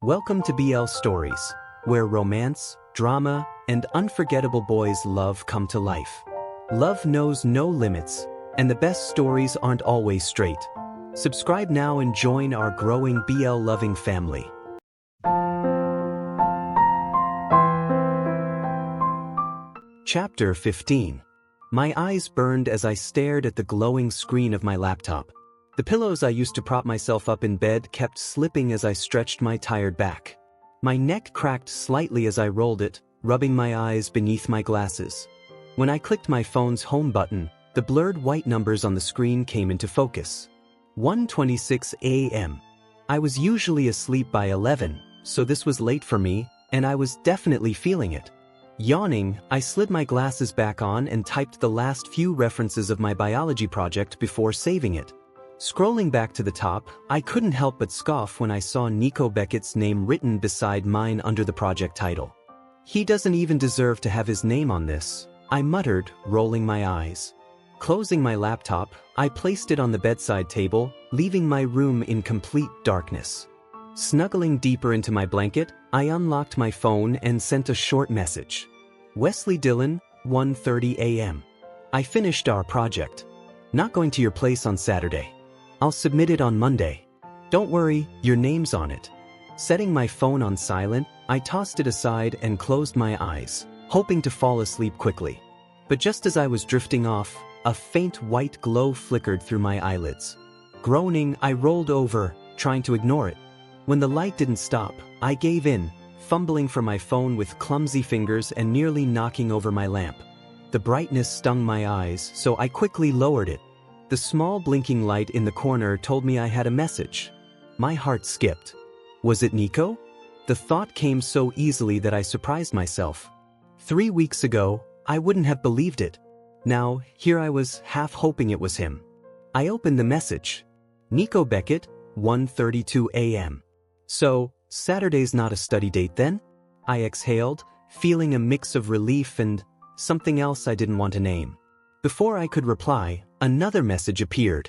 Welcome to BL Stories, where romance, drama, and unforgettable boys' love come to life. Love knows no limits, and the best stories aren't always straight. Subscribe now and join our growing BL-loving family. Chapter 15. My eyes burned as I stared at the glowing screen of my laptop. The pillows I used to prop myself up in bed kept slipping as I stretched my tired back. My neck cracked slightly as I rolled it, rubbing my eyes beneath my glasses. When I clicked my phone's home button, the blurred white numbers on the screen came into focus. 1:26 a.m. I was usually asleep by 11, so this was late for me, and I was definitely feeling it. Yawning, I slid my glasses back on and typed the last few references of my biology project before saving it. Scrolling back to the top, I couldn't help but scoff when I saw Nico Beckett's name written beside mine under the project title. He doesn't even deserve to have his name on this, I muttered, rolling my eyes. Closing my laptop, I placed it on the bedside table, leaving my room in complete darkness. Snuggling deeper into my blanket, I unlocked my phone and sent a short message. Wesley Dillon, 1:30 a.m. I finished our project. Not going to your place on Saturday. I'll submit it on Monday. Don't worry, your name's on it. Setting my phone on silent, I tossed it aside and closed my eyes, hoping to fall asleep quickly. But just as I was drifting off, a faint white glow flickered through my eyelids. Groaning, I rolled over, trying to ignore it. When the light didn't stop, I gave in, fumbling for my phone with clumsy fingers and nearly knocking over my lamp. The brightness stung my eyes, so I quickly lowered it. The small blinking light in the corner told me I had a message. My heart skipped. Was it Nico? The thought came so easily that I surprised myself. 3 weeks ago, I wouldn't have believed it. Now, here I was half hoping it was him. I opened the message. Nico Beckett, 1:32 a.m. So, Saturday's not a study date then? I exhaled, feeling a mix of relief and something else I didn't want to name. Before I could reply, another message appeared.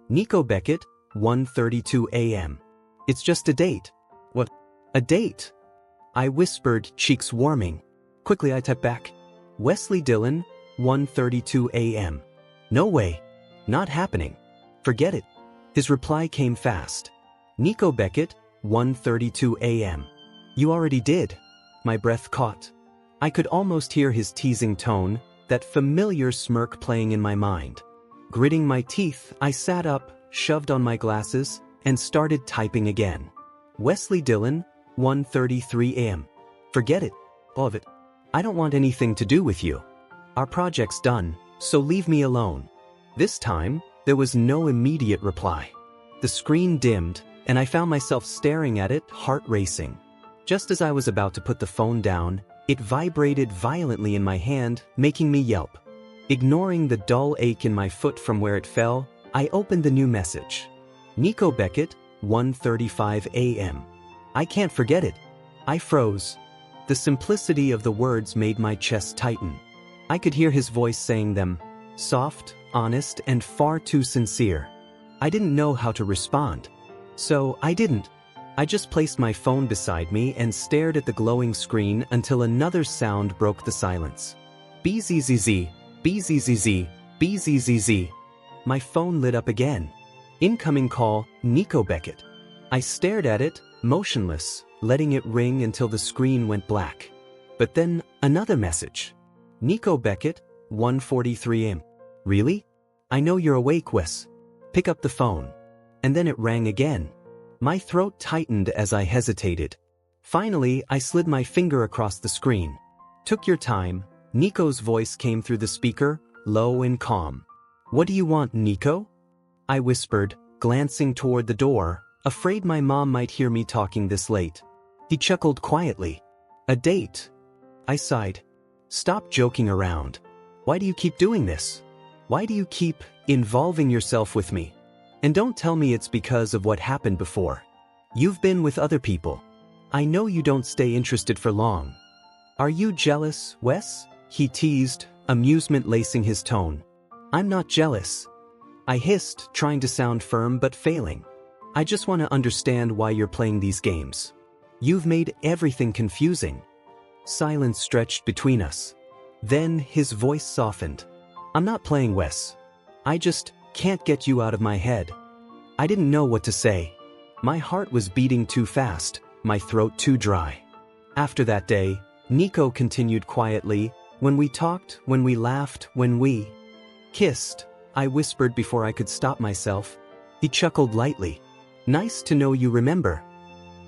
Nico Beckett, 1:32 a.m. It's just a date. What? A date? I whispered, cheeks warming. Quickly I typed back. Wesley Dillon, 1:32 a.m. No way. Not happening. Forget it. His reply came fast. Nico Beckett, 1:32 a.m. You already did. My breath caught. I could almost hear his teasing tone, that familiar smirk playing in my mind. Gritting my teeth, I sat up, shoved on my glasses, and started typing again. Wesley Dillon, 1:33 a.m. Forget it. All of it. I don't want anything to do with you. Our project's done, so leave me alone. This time, there was no immediate reply. The screen dimmed, and I found myself staring at it, heart racing. Just as I was about to put the phone down, it vibrated violently in my hand, making me yelp. Ignoring the dull ache in my foot from where it fell, I opened the new message. Nico Beckett, 1:35 a.m. I can't forget it. I froze. The simplicity of the words made my chest tighten. I could hear his voice saying them, soft, honest, and far too sincere. I didn't know how to respond. So I didn't. I just placed my phone beside me and stared at the glowing screen until another sound broke the silence. BZZZ, BZZZ, BZZZ. My phone lit up again. Incoming call, Nico Beckett. I stared at it, motionless, letting it ring until the screen went black. But then, another message. Nico Beckett, 1:43 a.m. Really? I know you're awake, Wes. Pick up the phone. And then it rang again. My throat tightened as I hesitated. Finally, I slid my finger across the screen. Took your time. Nico's voice came through the speaker, low and calm. What do you want, Nico? I whispered, glancing toward the door, afraid my mom might hear me talking this late. He chuckled quietly. A date. I sighed. Stop joking around. Why do you keep doing this? Why do you keep involving yourself with me? And don't tell me it's because of what happened before. You've been with other people. I know you don't stay interested for long. Are you jealous, Wes? He teased, amusement lacing his tone. I'm not jealous. I hissed, trying to sound firm but failing. I just want to understand why you're playing these games. You've made everything confusing." Silence stretched between us. Then his voice softened. "I'm not playing, Wes. I just can't get you out of my head." I didn't know what to say. My heart was beating too fast, my throat too dry. After that day, Nico continued quietly. "When we talked, when we laughed, when we kissed," I whispered before I could stop myself. He chuckled lightly. "Nice to know you remember."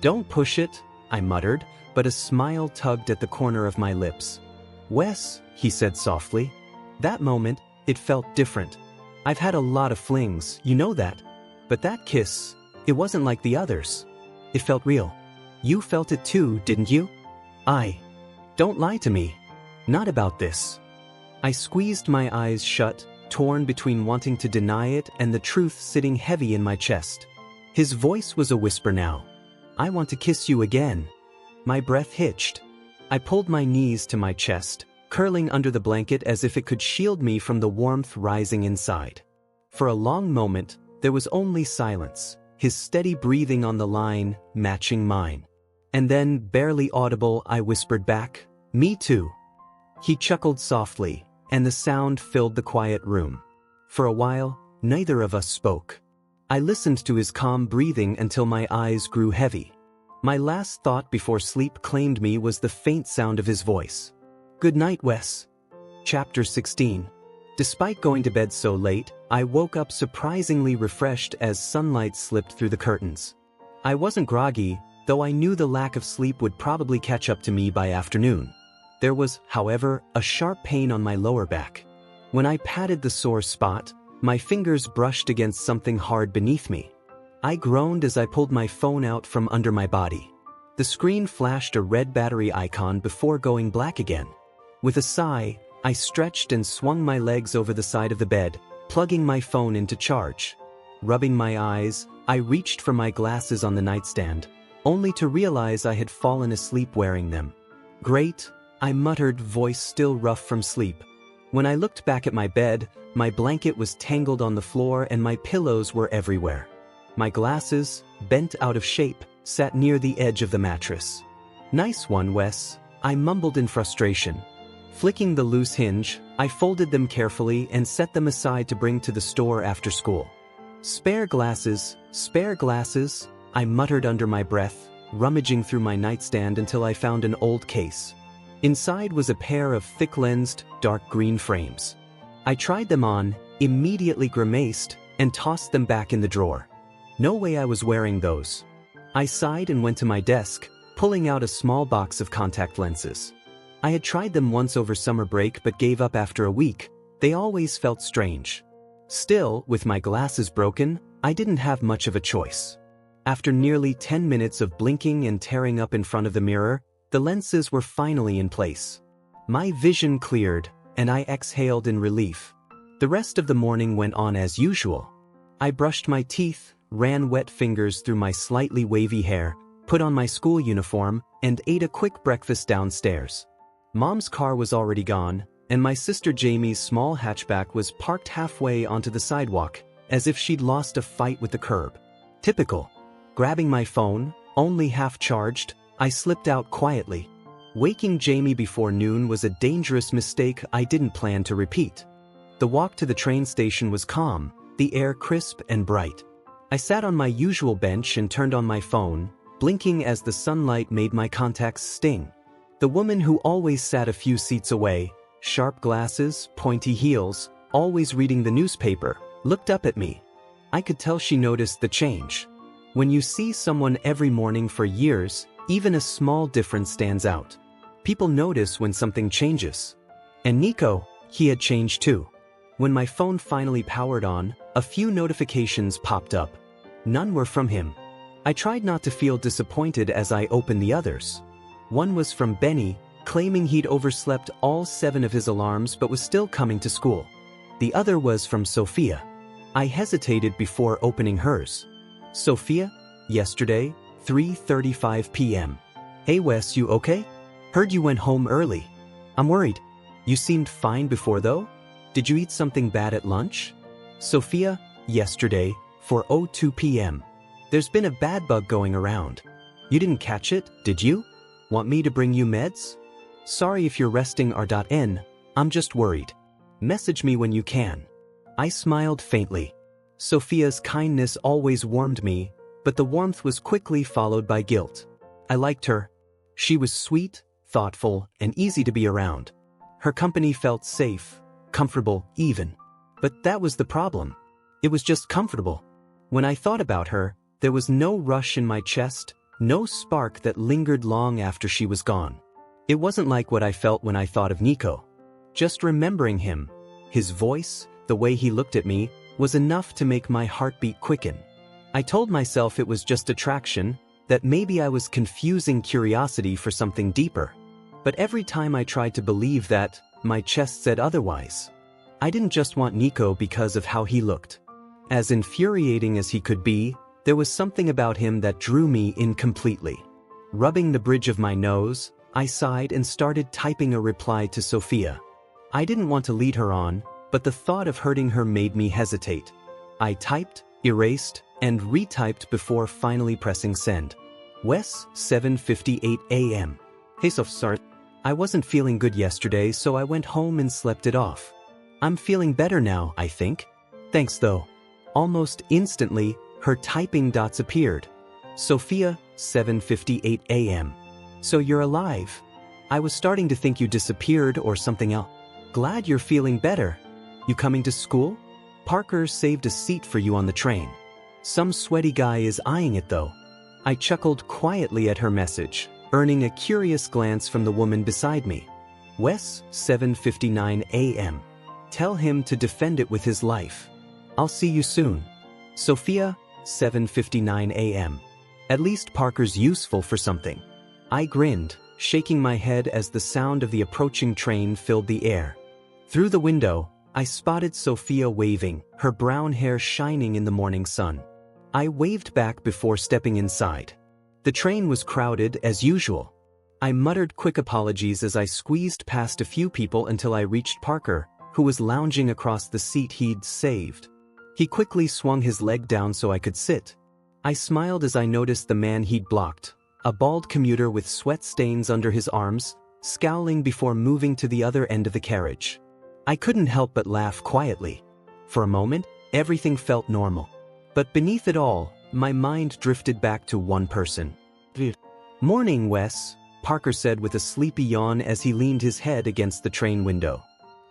"Don't push it," I muttered, but a smile tugged at the corner of my lips. "Wes," he said softly. That moment, it felt different. I've had a lot of flings, you know that. But that kiss, it wasn't like the others. It felt real. You felt it too, didn't you? Don't lie to me. Not about this." I squeezed my eyes shut, torn between wanting to deny it and the truth sitting heavy in my chest. His voice was a whisper now. "I want to kiss you again." My breath hitched. I pulled my knees to my chest, curling under the blanket as if it could shield me from the warmth rising inside. For a long moment, there was only silence, his steady breathing on the line, matching mine. And then, barely audible, I whispered back, "Me too." He chuckled softly, and the sound filled the quiet room. For a while, neither of us spoke. I listened to his calm breathing until my eyes grew heavy. My last thought before sleep claimed me was the faint sound of his voice. "Good night, Wes." Chapter 16. Despite going to bed so late, I woke up surprisingly refreshed as sunlight slipped through the curtains. I wasn't groggy, though I knew the lack of sleep would probably catch up to me by afternoon. There was, however, a sharp pain on my lower back. When I patted the sore spot, my fingers brushed against something hard beneath me. I groaned as I pulled my phone out from under my body. The screen flashed a red battery icon before going black again. With a sigh, I stretched and swung my legs over the side of the bed, plugging my phone into charge. Rubbing my eyes, I reached for my glasses on the nightstand, only to realize I had fallen asleep wearing them. "Great," I muttered, voice still rough from sleep. When I looked back at my bed, my blanket was tangled on the floor and my pillows were everywhere. My glasses, bent out of shape, sat near the edge of the mattress. "Nice one, Wes," I mumbled in frustration. Flicking the loose hinge, I folded them carefully and set them aside to bring to the store after school. Spare glasses," I muttered under my breath, rummaging through my nightstand until I found an old case. Inside was a pair of thick-lensed, dark green frames. I tried them on, immediately grimaced, and tossed them back in the drawer. No way I was wearing those. I sighed and went to my desk, pulling out a small box of contact lenses. I had tried them once over summer break but gave up after a week. They always felt strange. Still, with my glasses broken, I didn't have much of a choice. After nearly 10 minutes of blinking and tearing up in front of the mirror, the lenses were finally in place. My vision cleared, and I exhaled in relief. The rest of the morning went on as usual. I brushed my teeth, ran wet fingers through my slightly wavy hair, put on my school uniform, and ate a quick breakfast downstairs. Mom's car was already gone, and my sister Jamie's small hatchback was parked halfway onto the sidewalk, as if she'd lost a fight with the curb. Typical. Grabbing my phone, only half charged, I slipped out quietly. Waking Jamie before noon was a dangerous mistake I didn't plan to repeat. The walk to the train station was calm, the air crisp and bright. I sat on my usual bench and turned on my phone, blinking as the sunlight made my contacts sting. The woman who always sat a few seats away, sharp glasses, pointy heels, always reading the newspaper, looked up at me. I could tell she noticed the change. When you see someone every morning for years, even a small difference stands out. People notice when something changes. And Nico, he had changed too. When my phone finally powered on, a few notifications popped up. None were from him. I tried not to feel disappointed as I opened the others. One was from Benny, claiming he'd overslept all 7 of his alarms but was still coming to school. The other was from Sophia. I hesitated before opening hers. "Sophia, yesterday, 3:35 p.m. Hey Wes, you okay? Heard you went home early. I'm worried. You seemed fine before though? Did you eat something bad at lunch?" Sophia, yesterday, 4:02 p.m. There's been a bad bug going around. You didn't catch it, did you? Want me to bring you meds? Sorry if you're resting r.n, I'm just worried. Message me when you can. I smiled faintly. Sophia's kindness always warmed me, but the warmth was quickly followed by guilt. I liked her. She was sweet, thoughtful, and easy to be around. Her company felt safe, comfortable, even. But that was the problem. It was just comfortable. When I thought about her, there was no rush in my chest, no spark that lingered long after she was gone. It wasn't like what I felt when I thought of Nico. Just remembering him, his voice, the way he looked at me, was enough to make my heartbeat quicken. I told myself it was just attraction, that maybe I was confusing curiosity for something deeper. But every time I tried to believe that, my chest said otherwise. I didn't just want Nico because of how he looked. As infuriating as he could be, there was something about him that drew me in completely. Rubbing the bridge of my nose, I sighed and started typing a reply to Sophia. I didn't want to lead her on, but the thought of hurting her made me hesitate. I typed, erased, and retyped before finally pressing send. Wes, 7:58 a.m. Hey sorry. I wasn't feeling good yesterday, so I went home and slept it off. I'm feeling better now, I think. Thanks though. Almost instantly, her typing dots appeared. Sophia, 7:58 a.m. So you're alive. I was starting to think you disappeared or something else. Glad you're feeling better. You coming to school? Parker saved a seat for you on the train. Some sweaty guy is eyeing it though. I chuckled quietly at her message, earning a curious glance from the woman beside me. Wes, 7:59 a.m. Tell him to defend it with his life. I'll see you soon. Sophia, 7:59 a.m. At least Parker's useful for something. I grinned, shaking my head as the sound of the approaching train filled the air. Through the window, I spotted Sophia waving, her brown hair shining in the morning sun. I waved back before stepping inside. The train was crowded as usual. I muttered quick apologies as I squeezed past a few people until I reached Parker, who was lounging across the seat he'd saved. He quickly swung his leg down so I could sit. I smiled as I noticed the man he'd blocked, a bald commuter with sweat stains under his arms, scowling before moving to the other end of the carriage. I couldn't help but laugh quietly. For a moment, everything felt normal. But beneath it all, my mind drifted back to one person. Morning, Wes, Parker said with a sleepy yawn as he leaned his head against the train window.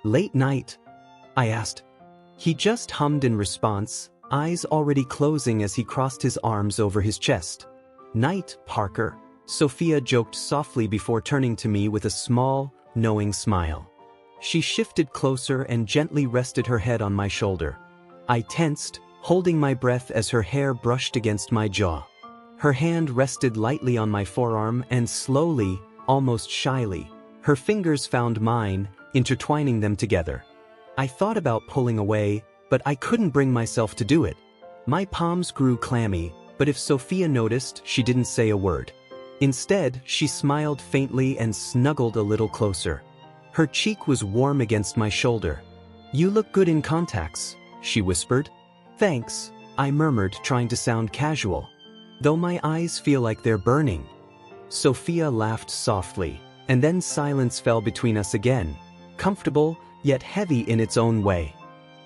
Late night? I asked. He just hummed in response, eyes already closing as he crossed his arms over his chest. Night, Parker, Sophia joked softly before turning to me with a small, knowing smile. She shifted closer and gently rested her head on my shoulder. I tensed, holding my breath as her hair brushed against my jaw. Her hand rested lightly on my forearm and slowly, almost shyly, her fingers found mine, intertwining them together. I thought about pulling away, but I couldn't bring myself to do it. My palms grew clammy, but if Sophia noticed, she didn't say a word. Instead, she smiled faintly and snuggled a little closer. Her cheek was warm against my shoulder. You look good in contacts, she whispered. Thanks, I murmured, trying to sound casual. Though my eyes feel like they're burning. Sophia laughed softly, and then silence fell between us again, comfortable, yet heavy in its own way.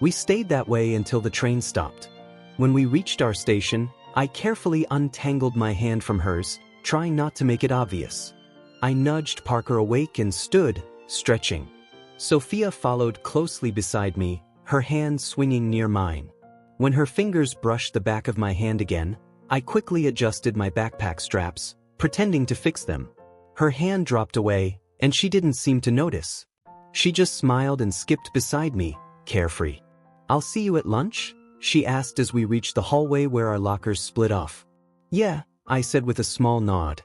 We stayed that way until the train stopped. When we reached our station, I carefully untangled my hand from hers, trying not to make it obvious. I nudged Parker awake and stood, stretching. Sophia followed closely beside me, her hand swinging near mine. When her fingers brushed the back of my hand again, I quickly adjusted my backpack straps, pretending to fix them. Her hand dropped away, and she didn't seem to notice. She just smiled and skipped beside me, carefree. I'll see you at lunch? She asked as we reached the hallway where our lockers split off. Yeah, I said with a small nod.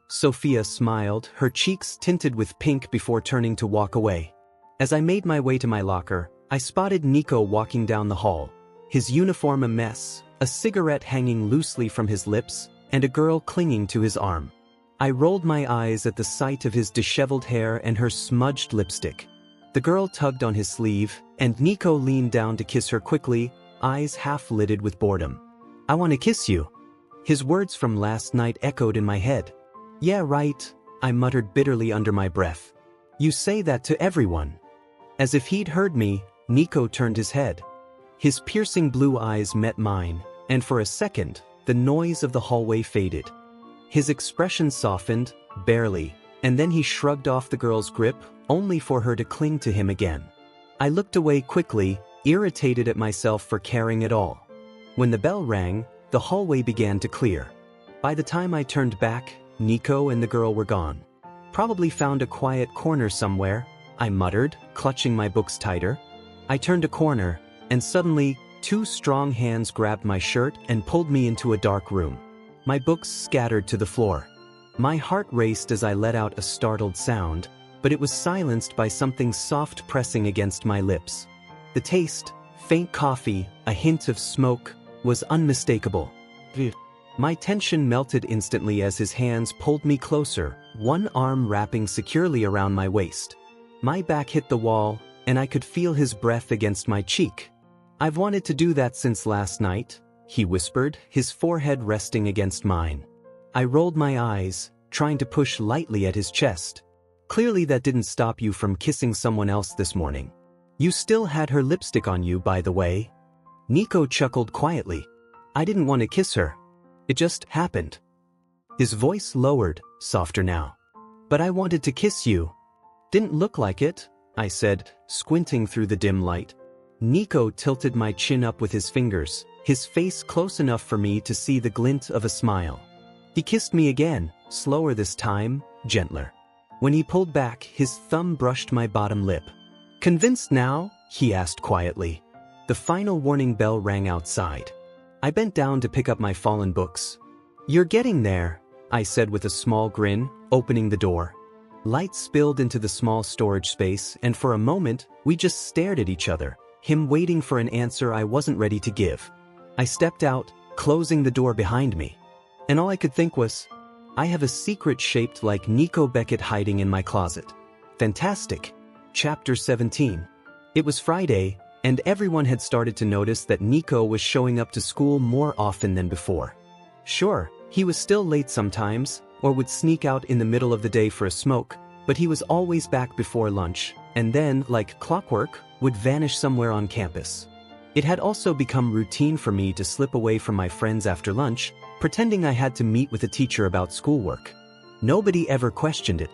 Sophia smiled, her cheeks tinted with pink before turning to walk away. As I made my way to my locker, I spotted Nico walking down the hall, his uniform a mess, a cigarette hanging loosely from his lips, and a girl clinging to his arm. I rolled my eyes at the sight of his disheveled hair and her smudged lipstick. The girl tugged on his sleeve, and Nico leaned down to kiss her quickly, eyes half-lidded with boredom. I want to kiss you. His words from last night echoed in my head. Yeah, right, I muttered bitterly under my breath. You say that to everyone. As if he'd heard me, Nico turned his head. His piercing blue eyes met mine, and for a second, the noise of the hallway faded. His expression softened, barely, and then he shrugged off the girl's grip, only for her to cling to him again. I looked away quickly, irritated at myself for caring at all. When the bell rang, the hallway began to clear. By the time I turned back, Nico and the girl were gone. Probably found a quiet corner somewhere, I muttered, clutching my books tighter. I turned a corner, and suddenly, 2 strong hands grabbed my shirt and pulled me into a dark room. My books scattered to the floor. My heart raced as I let out a startled sound, but it was silenced by something soft pressing against my lips. The taste, faint coffee, a hint of smoke, was unmistakable. My tension melted instantly as his hands pulled me closer, one arm wrapping securely around my waist. My back hit the wall, and I could feel his breath against my cheek. I've wanted to do that since last night, he whispered, his forehead resting against mine. I rolled my eyes, trying to push lightly at his chest. Clearly that didn't stop you from kissing someone else this morning. You still had her lipstick on you, by the way. Nico chuckled quietly. I didn't want to kiss her. It just happened. His voice lowered, softer now. But I wanted to kiss you. Didn't look like it, I said, squinting through the dim light. Nico tilted my chin up with his fingers, his face close enough for me to see the glint of a smile. He kissed me again, slower this time, gentler. When he pulled back, his thumb brushed my bottom lip. Convinced now? He asked quietly. The final warning bell rang outside. I bent down to pick up my fallen books. You're getting there, I said with a small grin, opening the door. Light spilled into the small storage space, and for a moment, we just stared at each other, him waiting for an answer I wasn't ready to give. I stepped out, closing the door behind me. And all I could think was, I have a secret shaped like Nico Beckett hiding in my closet. Fantastic. Chapter 17. It was Friday, and everyone had started to notice that Nico was showing up to school more often than before. Sure, he was still late sometimes, or would sneak out in the middle of the day for a smoke, but he was always back before lunch, and then, like clockwork, would vanish somewhere on campus. It had also become routine for me to slip away from my friends after lunch, pretending I had to meet with a teacher about schoolwork. Nobody ever questioned it.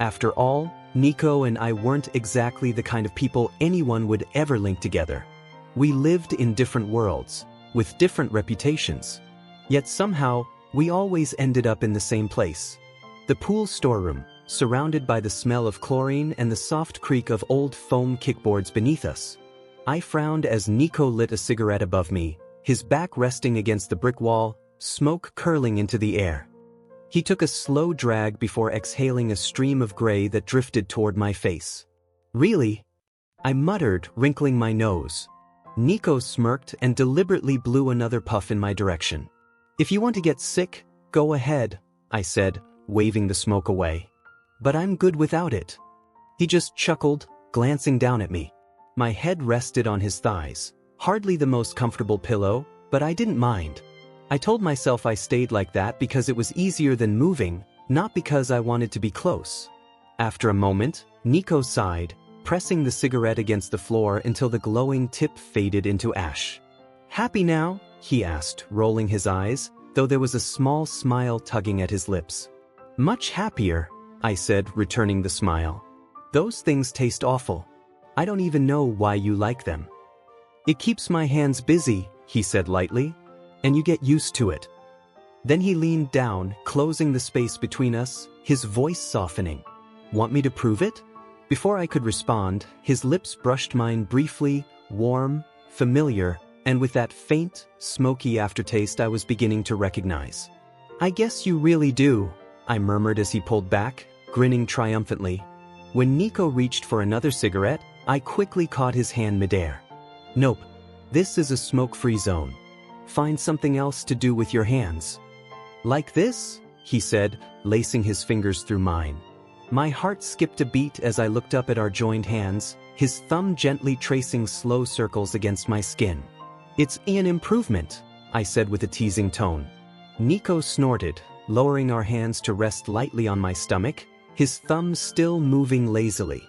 After all, Nico and I weren't exactly the kind of people anyone would ever link together. We lived in different worlds, with different reputations. Yet somehow, we always ended up in the same place. The pool storeroom, surrounded by the smell of chlorine and the soft creak of old foam kickboards beneath us. I frowned as Nico lit a cigarette above me, his back resting against the brick wall, smoke curling into the air. He took a slow drag before exhaling a stream of gray that drifted toward my face. Really? I muttered, wrinkling my nose. Nico smirked and deliberately blew another puff in my direction. If you want to get sick, go ahead, I said, waving the smoke away. But I'm good without it. He just chuckled, glancing down at me. My head rested on his thighs, hardly the most comfortable pillow, but I didn't mind. I told myself I stayed like that because it was easier than moving, not because I wanted to be close. After a moment, Nico sighed, pressing the cigarette against the floor until the glowing tip faded into ash. Happy now? He asked, rolling his eyes, though there was a small smile tugging at his lips. Much happier, I said, returning the smile. Those things taste awful. I don't even know why you like them. It keeps my hands busy, he said lightly, and you get used to it. Then he leaned down, closing the space between us, his voice softening. Want me to prove it? Before I could respond, his lips brushed mine briefly, warm, familiar, and with that faint, smoky aftertaste I was beginning to recognize. I guess you really do, I murmured as he pulled back, grinning triumphantly. When Nico reached for another cigarette, I quickly caught his hand midair. Nope, this is a smoke-free zone. Find something else to do with your hands. Like this? He said, lacing his fingers through mine. My heart skipped a beat as I looked up at our joined hands, his thumb gently tracing slow circles against my skin. It's an improvement, I said with a teasing tone. Nico snorted, lowering our hands to rest lightly on my stomach, his thumbs still moving lazily.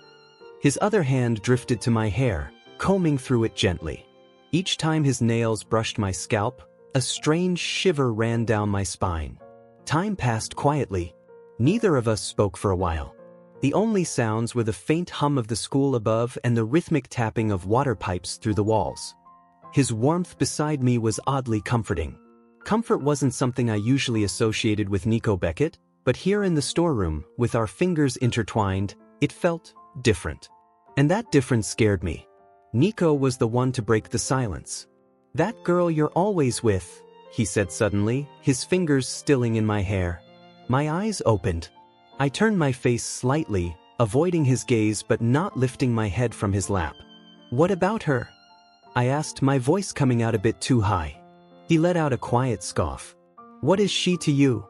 His other hand drifted to my hair, combing through it gently. Each time his nails brushed my scalp, a strange shiver ran down my spine. Time passed quietly. Neither of us spoke for a while. The only sounds were the faint hum of the school above and the rhythmic tapping of water pipes through the walls. His warmth beside me was oddly comforting. Comfort wasn't something I usually associated with Nico Beckett, but here in the storeroom, with our fingers intertwined, it felt different. And that difference scared me. Nico was the one to break the silence. "That girl you're always with," he said suddenly, his fingers stilling in my hair. My eyes opened. I turned my face slightly, avoiding his gaze but not lifting my head from his lap. "What about her?" I asked, my voice coming out a bit too high. He let out a quiet scoff. "What is she to you?"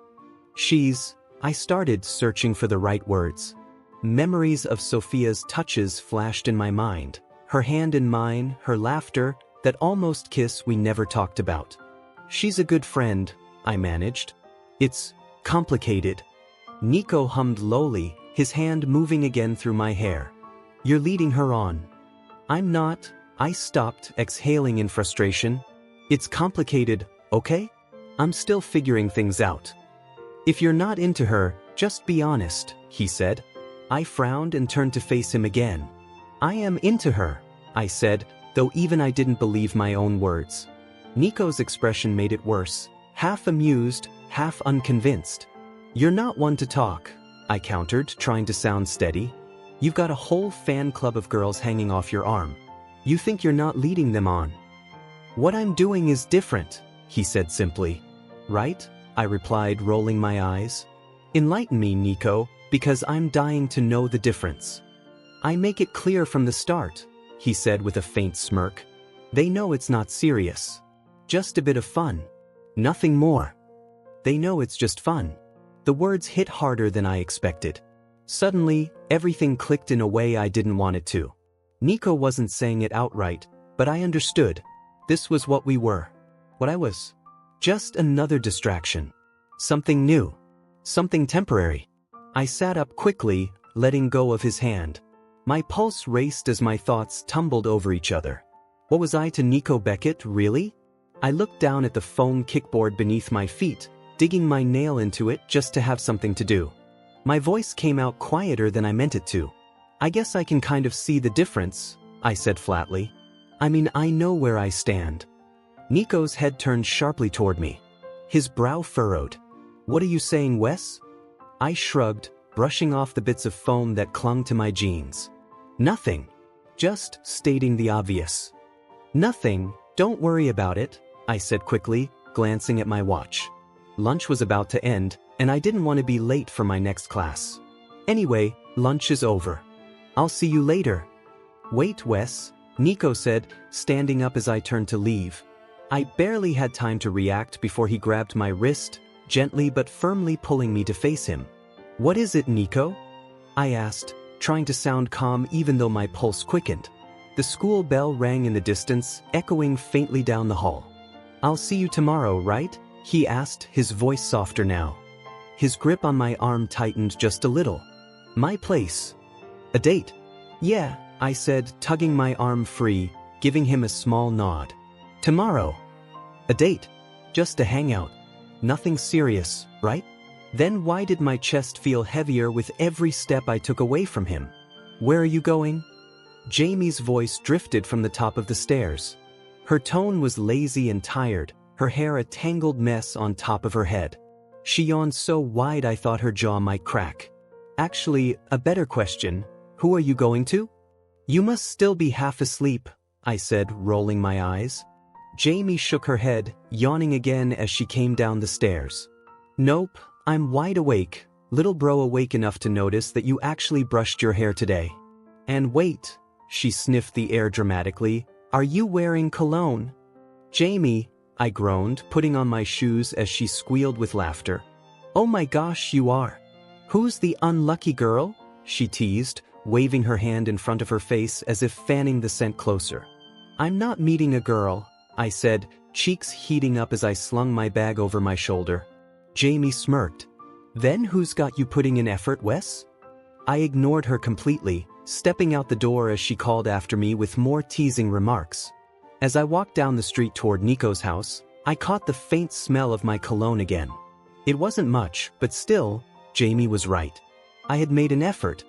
I started, searching for the right words. Memories of Sophia's touches flashed in my mind. Her hand in mine, her laughter, that almost kiss we never talked about. "She's a good friend," I managed. "It's complicated." Nico hummed lowly, his hand moving again through my hair. "You're leading her on." "I'm not." I stopped, exhaling in frustration. "It's complicated, okay? I'm still figuring things out." "If you're not into her, just be honest," he said. I frowned and turned to face him again. "I am into her," I said, though even I didn't believe my own words. Nico's expression made it worse, half amused, half unconvinced. "You're not one to talk," I countered, trying to sound steady. "You've got a whole fan club of girls hanging off your arm. You think you're not leading them on." "What I'm doing is different," he said simply. "Right?" I replied, rolling my eyes. "Enlighten me, Nico, because I'm dying to know the difference." "I make it clear from the start," he said with a faint smirk. "They know it's not serious. Just a bit of fun. Nothing more. They know it's just fun." The words hit harder than I expected. Suddenly, everything clicked in a way I didn't want it to. Nico wasn't saying it outright, but I understood. This was what we were. What I was. Just another distraction. Something new. Something temporary. I sat up quickly, letting go of his hand. My pulse raced as my thoughts tumbled over each other. What was I to Nico Beckett, really? I looked down at the foam kickboard beneath my feet, digging my nail into it just to have something to do. My voice came out quieter than I meant it to. "I guess I can kind of see the difference," I said flatly. "I mean, I know where I stand." Nico's head turned sharply toward me. His brow furrowed. "What are you saying, Wes?" I shrugged, brushing off the bits of foam that clung to my jeans. "Nothing. Just stating the obvious." "Nothing, don't worry about it," I said quickly, glancing at my watch. Lunch was about to end, and I didn't want to be late for my next class. "Anyway, lunch is over. I'll see you later." "Wait, Wes," Nico said, standing up as I turned to leave. I barely had time to react before he grabbed my wrist, gently but firmly pulling me to face him. "What is it, Nico?" I asked, trying to sound calm even though my pulse quickened. The school bell rang in the distance, echoing faintly down the hall. "I'll see you tomorrow, right?" he asked, his voice softer now. His grip on my arm tightened just a little. "My place." "A date?" "Yeah," I said, tugging my arm free, giving him a small nod. "Tomorrow." "A date? Just a hangout. Nothing serious, right?" Then why did my chest feel heavier with every step I took away from him? "Where are you going?" Jamie's voice drifted from the top of the stairs. Her tone was lazy and tired, her hair a tangled mess on top of her head. She yawned so wide I thought her jaw might crack. "Actually, a better question. Who are you going to?" "You must still be half asleep," I said, rolling my eyes. Jamie shook her head, yawning again as she came down the stairs. "Nope, I'm wide awake, little bro, awake enough to notice that you actually brushed your hair today. And wait," she sniffed the air dramatically, "are you wearing cologne?" "Jamie," I groaned, putting on my shoes as she squealed with laughter. "Oh my gosh, you are. Who's the unlucky girl?" she teased, waving her hand in front of her face as if fanning the scent closer. "I'm not meeting a girl," I said, cheeks heating up as I slung my bag over my shoulder. Jamie smirked. "Then who's got you putting in effort, Wes?" I ignored her completely, stepping out the door as she called after me with more teasing remarks. As I walked down the street toward Nico's house, I caught the faint smell of my cologne again. It wasn't much, but still, Jamie was right. I had made an effort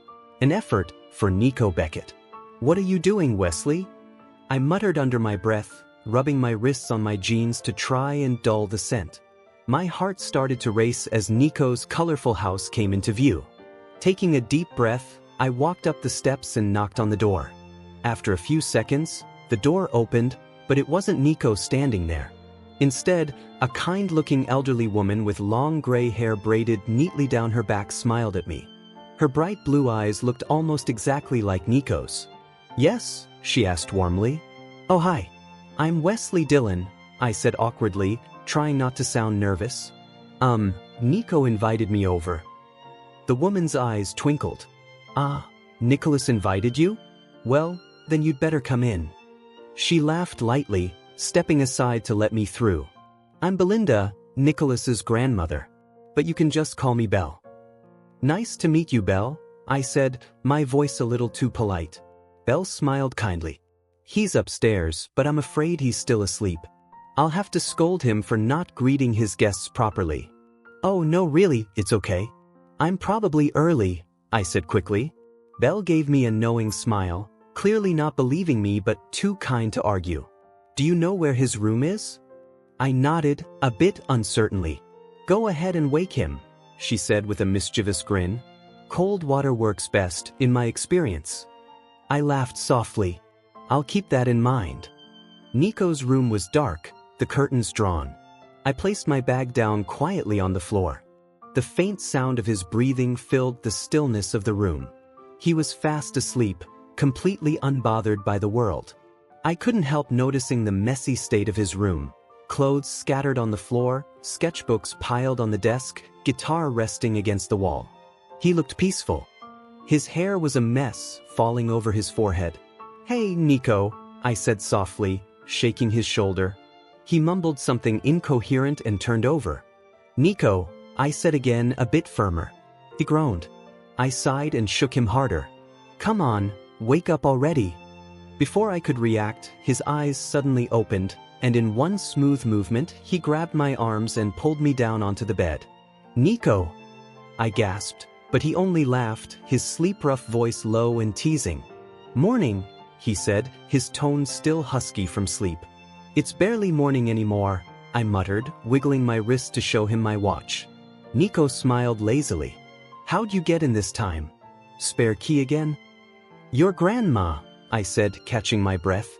for Nico Beckett. "What are you doing, Wesley?" I muttered under my breath, rubbing my wrists on my jeans to try and dull the scent. My heart started to race as Nico's colorful house came into view. Taking a deep breath, I walked up the steps and knocked on the door. After a few seconds, the door opened, but it wasn't Nico standing there. Instead, a kind-looking elderly woman with long gray hair braided neatly down her back smiled at me. Her bright blue eyes looked almost exactly like Nico's. "Yes?" she asked warmly. "Oh, hi. I'm Wesley Dillon," I said awkwardly, trying not to sound nervous. Nico invited me over." The woman's eyes twinkled. "Ah, Nicholas invited you? Well, then you'd better come in." She laughed lightly, stepping aside to let me through. "I'm Belinda, Nicholas's grandmother. But you can just call me Belle." "Nice to meet you, Belle," I said, my voice a little too polite. Belle smiled kindly. "He's upstairs, but I'm afraid he's still asleep. I'll have to scold him for not greeting his guests properly." "Oh no, really, it's okay. I'm probably early," I said quickly. Belle gave me a knowing smile, clearly not believing me but too kind to argue. "Do you know where his room is?" I nodded, a bit uncertainly. "Go ahead and wake him," she said with a mischievous grin. "Cold water works best, in my experience." I laughed softly. "I'll keep that in mind." Nico's room was dark, the curtains drawn. I placed my bag down quietly on the floor. The faint sound of his breathing filled the stillness of the room. He was fast asleep, completely unbothered by the world. I couldn't help noticing the messy state of his room. Clothes scattered on the floor, sketchbooks piled on the desk, guitar resting against the wall. He looked peaceful. His hair was a mess, falling over his forehead. "Hey, Nico," I said softly, shaking his shoulder. He mumbled something incoherent and turned over. "Nico," I said again, a bit firmer. He groaned. I sighed and shook him harder. "Come on, wake up already." Before I could react, his eyes suddenly opened, and in one smooth movement, he grabbed my arms and pulled me down onto the bed. "Nico!" I gasped, but he only laughed, his sleep-rough voice low and teasing. "Morning," he said, his tone still husky from sleep. "It's barely morning anymore," I muttered, wiggling my wrist to show him my watch. Nico smiled lazily. "How'd you get in this time? Spare key again?" "Your grandma," I said, catching my breath.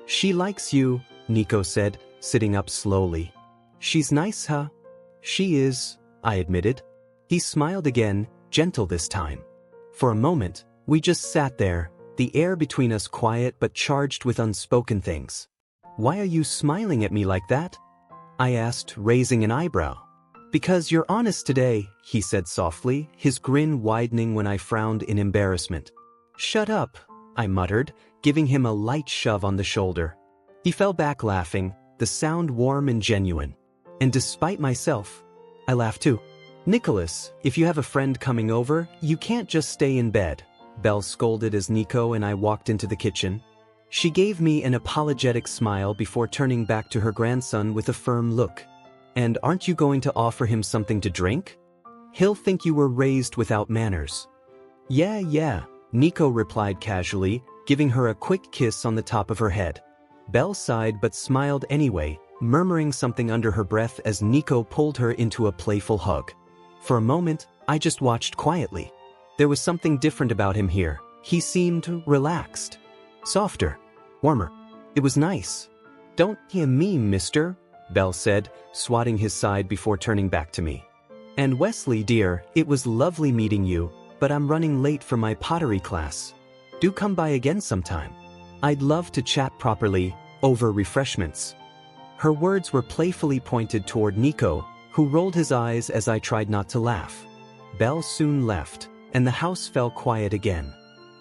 She likes you," Nico said, sitting up slowly. "She's nice, huh?" "She is," I admitted. He smiled again, gentle this time. For a moment, we just sat there, the air between us quiet but charged with unspoken things. "Why are you smiling at me like that?" I asked, raising an eyebrow. "Because you're honest today," he said softly, his grin widening when I frowned in embarrassment. "Shut up," I muttered, giving him a light shove on the shoulder. He fell back laughing, the sound warm and genuine. And despite myself, I laughed too. "Nicholas, if you have a friend coming over, you can't just stay in bed," Belle scolded as Nico and I walked into the kitchen. She gave me an apologetic smile before turning back to her grandson with a firm look. "And aren't you going to offer him something to drink? He'll think you were raised without manners." Yeah, Nico replied casually, giving her a quick kiss on the top of her head. Belle sighed but smiled anyway, murmuring something under her breath as Nico pulled her into a playful hug. For a moment, I just watched quietly. There was something different about him here. He seemed relaxed. Softer. Warmer. It was nice. "Don't be a meme, mister," Belle said, swatting his side before turning back to me. "And Wesley, dear, it was lovely meeting you, but I'm running late for my pottery class. Do come by again sometime. I'd love to chat properly, over refreshments." Her words were playfully pointed toward Nico, who rolled his eyes as I tried not to laugh. Belle soon left, and the house fell quiet again.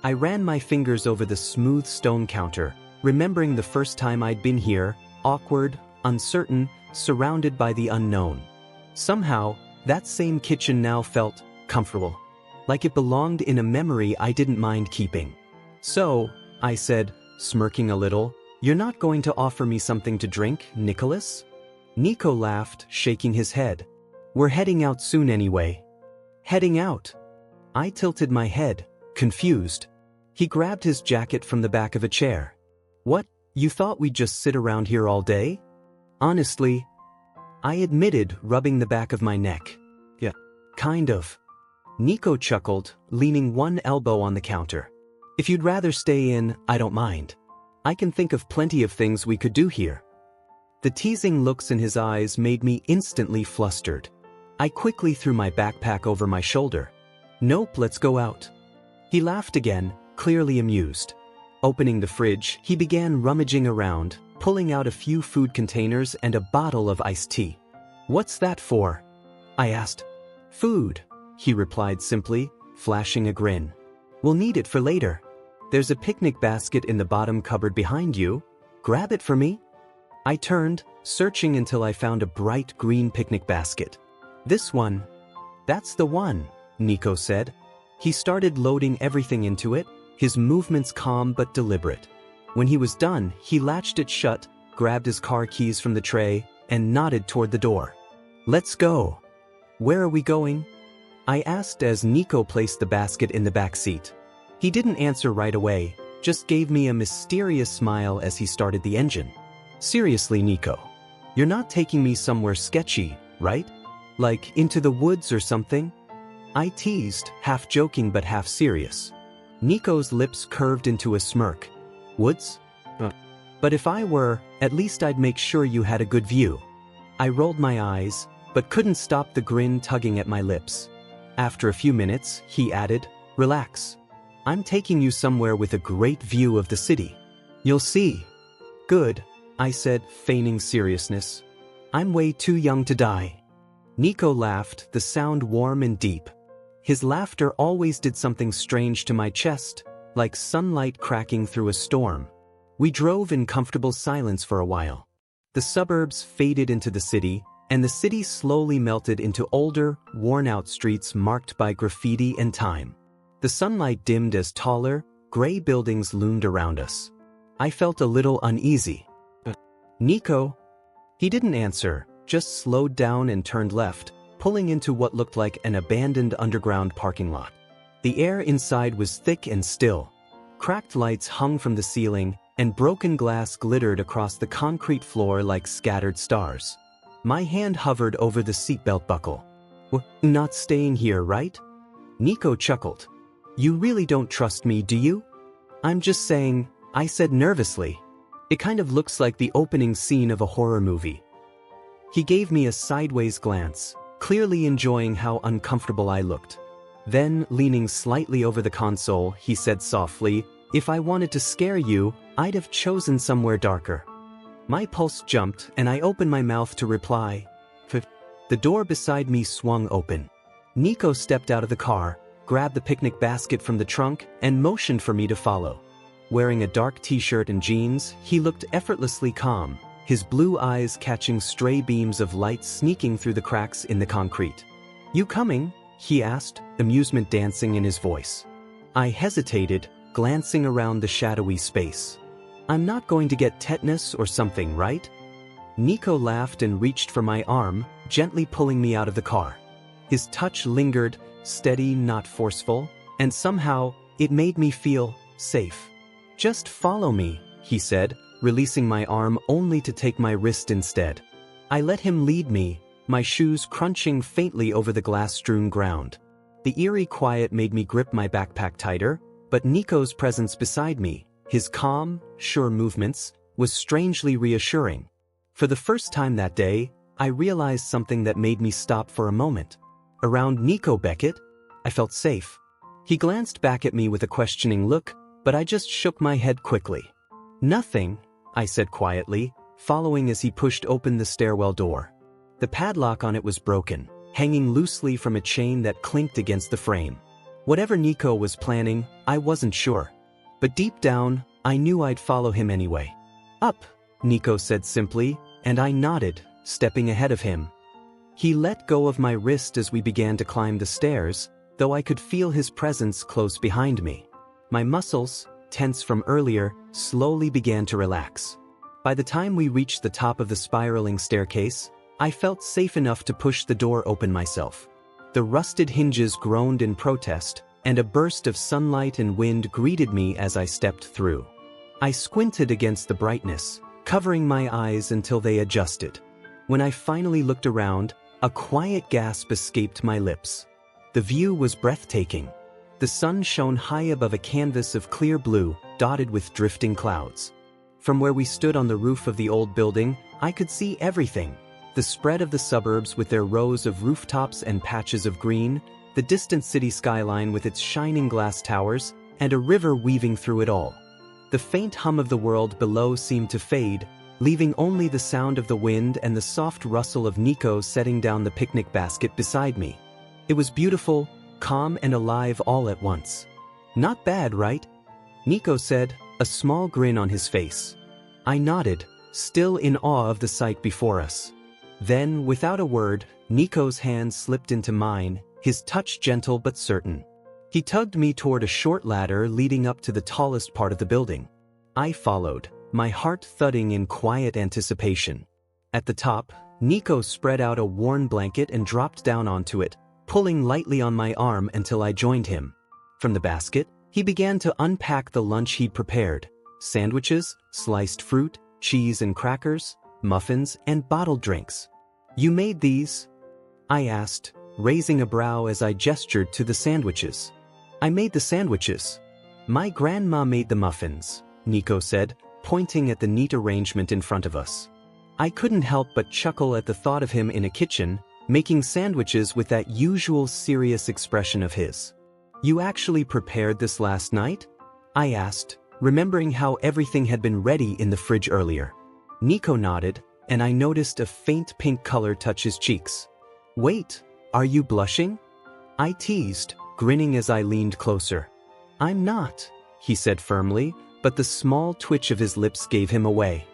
I ran my fingers over the smooth stone counter, remembering the first time I'd been here, awkward, uncertain, surrounded by the unknown. Somehow, that same kitchen now felt comfortable, like it belonged in a memory I didn't mind keeping. "So," I said, smirking a little, "you're not going to offer me something to drink, Nicholas?" Nico laughed, shaking his head. "We're heading out soon anyway." "Heading out?" I tilted my head, confused. He grabbed his jacket from the back of a chair. "What, you thought we'd just sit around here all day?" "Honestly," I admitted, rubbing the back of my neck. "Yeah, kind of." Nico chuckled, leaning one elbow on the counter. "If you'd rather stay in, I don't mind. I can think of plenty of things we could do here." The teasing looks in his eyes made me instantly flustered. I quickly threw my backpack over my shoulder. "Nope, let's go out." He laughed again, clearly amused. Opening the fridge, he began rummaging around, pulling out a few food containers and a bottle of iced tea. "What's that for?" I asked. "Food," he replied simply, flashing a grin. "We'll need it for later. There's a picnic basket in the bottom cupboard behind you. Grab it for me." I turned, searching until I found a bright green picnic basket. "This one." "That's the one," Nico said. He started loading everything into it, his movements calm but deliberate. When he was done, he latched it shut, grabbed his car keys from the tray, and nodded toward the door. "Let's go." "Where are we going?" I asked as Nico placed the basket in the back seat. He didn't answer right away, just gave me a mysterious smile as he started the engine. "Seriously, Nico, you're not taking me somewhere sketchy, right? Like into the woods or something?" I teased, half joking but half serious. Nico's lips curved into a smirk. "Woods? But if I were, at least I'd make sure you had a good view." I rolled my eyes, but couldn't stop the grin tugging at my lips. After a few minutes, he added, "Relax. I'm taking you somewhere with a great view of the city. You'll see." "Good," I said, feigning seriousness. "I'm way too young to die." Nico laughed, the sound warm and deep. His laughter always did something strange to my chest, like sunlight cracking through a storm. We drove in comfortable silence for a while. The suburbs faded into the city, and the city slowly melted into older, worn-out streets marked by graffiti and time. The sunlight dimmed as taller, gray buildings loomed around us. I felt a little uneasy. "Nico?" He didn't answer, just slowed down and turned left, pulling into what looked like an abandoned underground parking lot. The air inside was thick and still. Cracked lights hung from the ceiling, and broken glass glittered across the concrete floor like scattered stars. My hand hovered over the seatbelt buckle. "We're not staying here, right?" Nico chuckled. "You really don't trust me, do you?" "I'm just saying," I said nervously. "It kind of looks like the opening scene of a horror movie." He gave me a sideways glance, clearly enjoying how uncomfortable I looked. Then, leaning slightly over the console, he said softly, "If I wanted to scare you, I'd have chosen somewhere darker." My pulse jumped, and I opened my mouth to reply. The door beside me swung open. Nico stepped out of the car, grabbed the picnic basket from the trunk, and motioned for me to follow. Wearing a dark t-shirt and jeans, he looked effortlessly calm, his blue eyes catching stray beams of light sneaking through the cracks in the concrete. "You coming?" he asked, amusement dancing in his voice. I hesitated, glancing around the shadowy space. "I'm not going to get tetanus or something, right?" Nico laughed and reached for my arm, gently pulling me out of the car. His touch lingered, steady, not forceful, and somehow, it made me feel safe. "Just follow me," he said, releasing my arm only to take my wrist instead. I let him lead me, my shoes crunching faintly over the glass-strewn ground. The eerie quiet made me grip my backpack tighter, but Nico's presence beside me, his calm, sure movements, was strangely reassuring. For the first time that day, I realized something that made me stop for a moment. Around Nico Beckett, I felt safe. He glanced back at me with a questioning look, but I just shook my head quickly. "Nothing," I said quietly, following as he pushed open the stairwell door. The padlock on it was broken, hanging loosely from a chain that clinked against the frame. Whatever Nico was planning, I wasn't sure. But deep down, I knew I'd follow him anyway. "Up," Nico said simply, and I nodded, stepping ahead of him. He let go of my wrist as we began to climb the stairs, though I could feel his presence close behind me. My muscles, tense from earlier, slowly began to relax. By the time we reached the top of the spiraling staircase, I felt safe enough to push the door open myself. The rusted hinges groaned in protest, and a burst of sunlight and wind greeted me as I stepped through. I squinted against the brightness, covering my eyes until they adjusted. When I finally looked around, a quiet gasp escaped my lips. The view was breathtaking. The sun shone high above a canvas of clear blue, dotted with drifting clouds. From where we stood on the roof of the old building, I could see everything. The spread of the suburbs with their rows of rooftops and patches of green, the distant city skyline with its shining glass towers, and a river weaving through it all. The faint hum of the world below seemed to fade, leaving only the sound of the wind and the soft rustle of Nico setting down the picnic basket beside me. It was beautiful, calm and alive all at once. "Not bad, right?" Nico said, a small grin on his face. I nodded, still in awe of the sight before us. Then, without a word, Nico's hand slipped into mine, his touch gentle but certain. He tugged me toward a short ladder leading up to the tallest part of the building. I followed, my heart thudding in quiet anticipation. At the top, Nico spread out a worn blanket and dropped down onto it, pulling lightly on my arm until I joined him. From the basket, he began to unpack the lunch he'd prepared: sandwiches, sliced fruit, cheese and crackers, muffins, and bottled drinks. "You made these?" I asked, raising a brow as I gestured to the sandwiches. "I made the sandwiches. My grandma made the muffins," Nico said, pointing at the neat arrangement in front of us. I couldn't help but chuckle at the thought of him in a kitchen, making sandwiches with that usual serious expression of his. "You actually prepared this last night?" I asked, remembering how everything had been ready in the fridge earlier. Nico nodded, and I noticed a faint pink color touch his cheeks. "Wait, are you blushing?" I teased, grinning as I leaned closer. "I'm not," he said firmly, but the small twitch of his lips gave him away.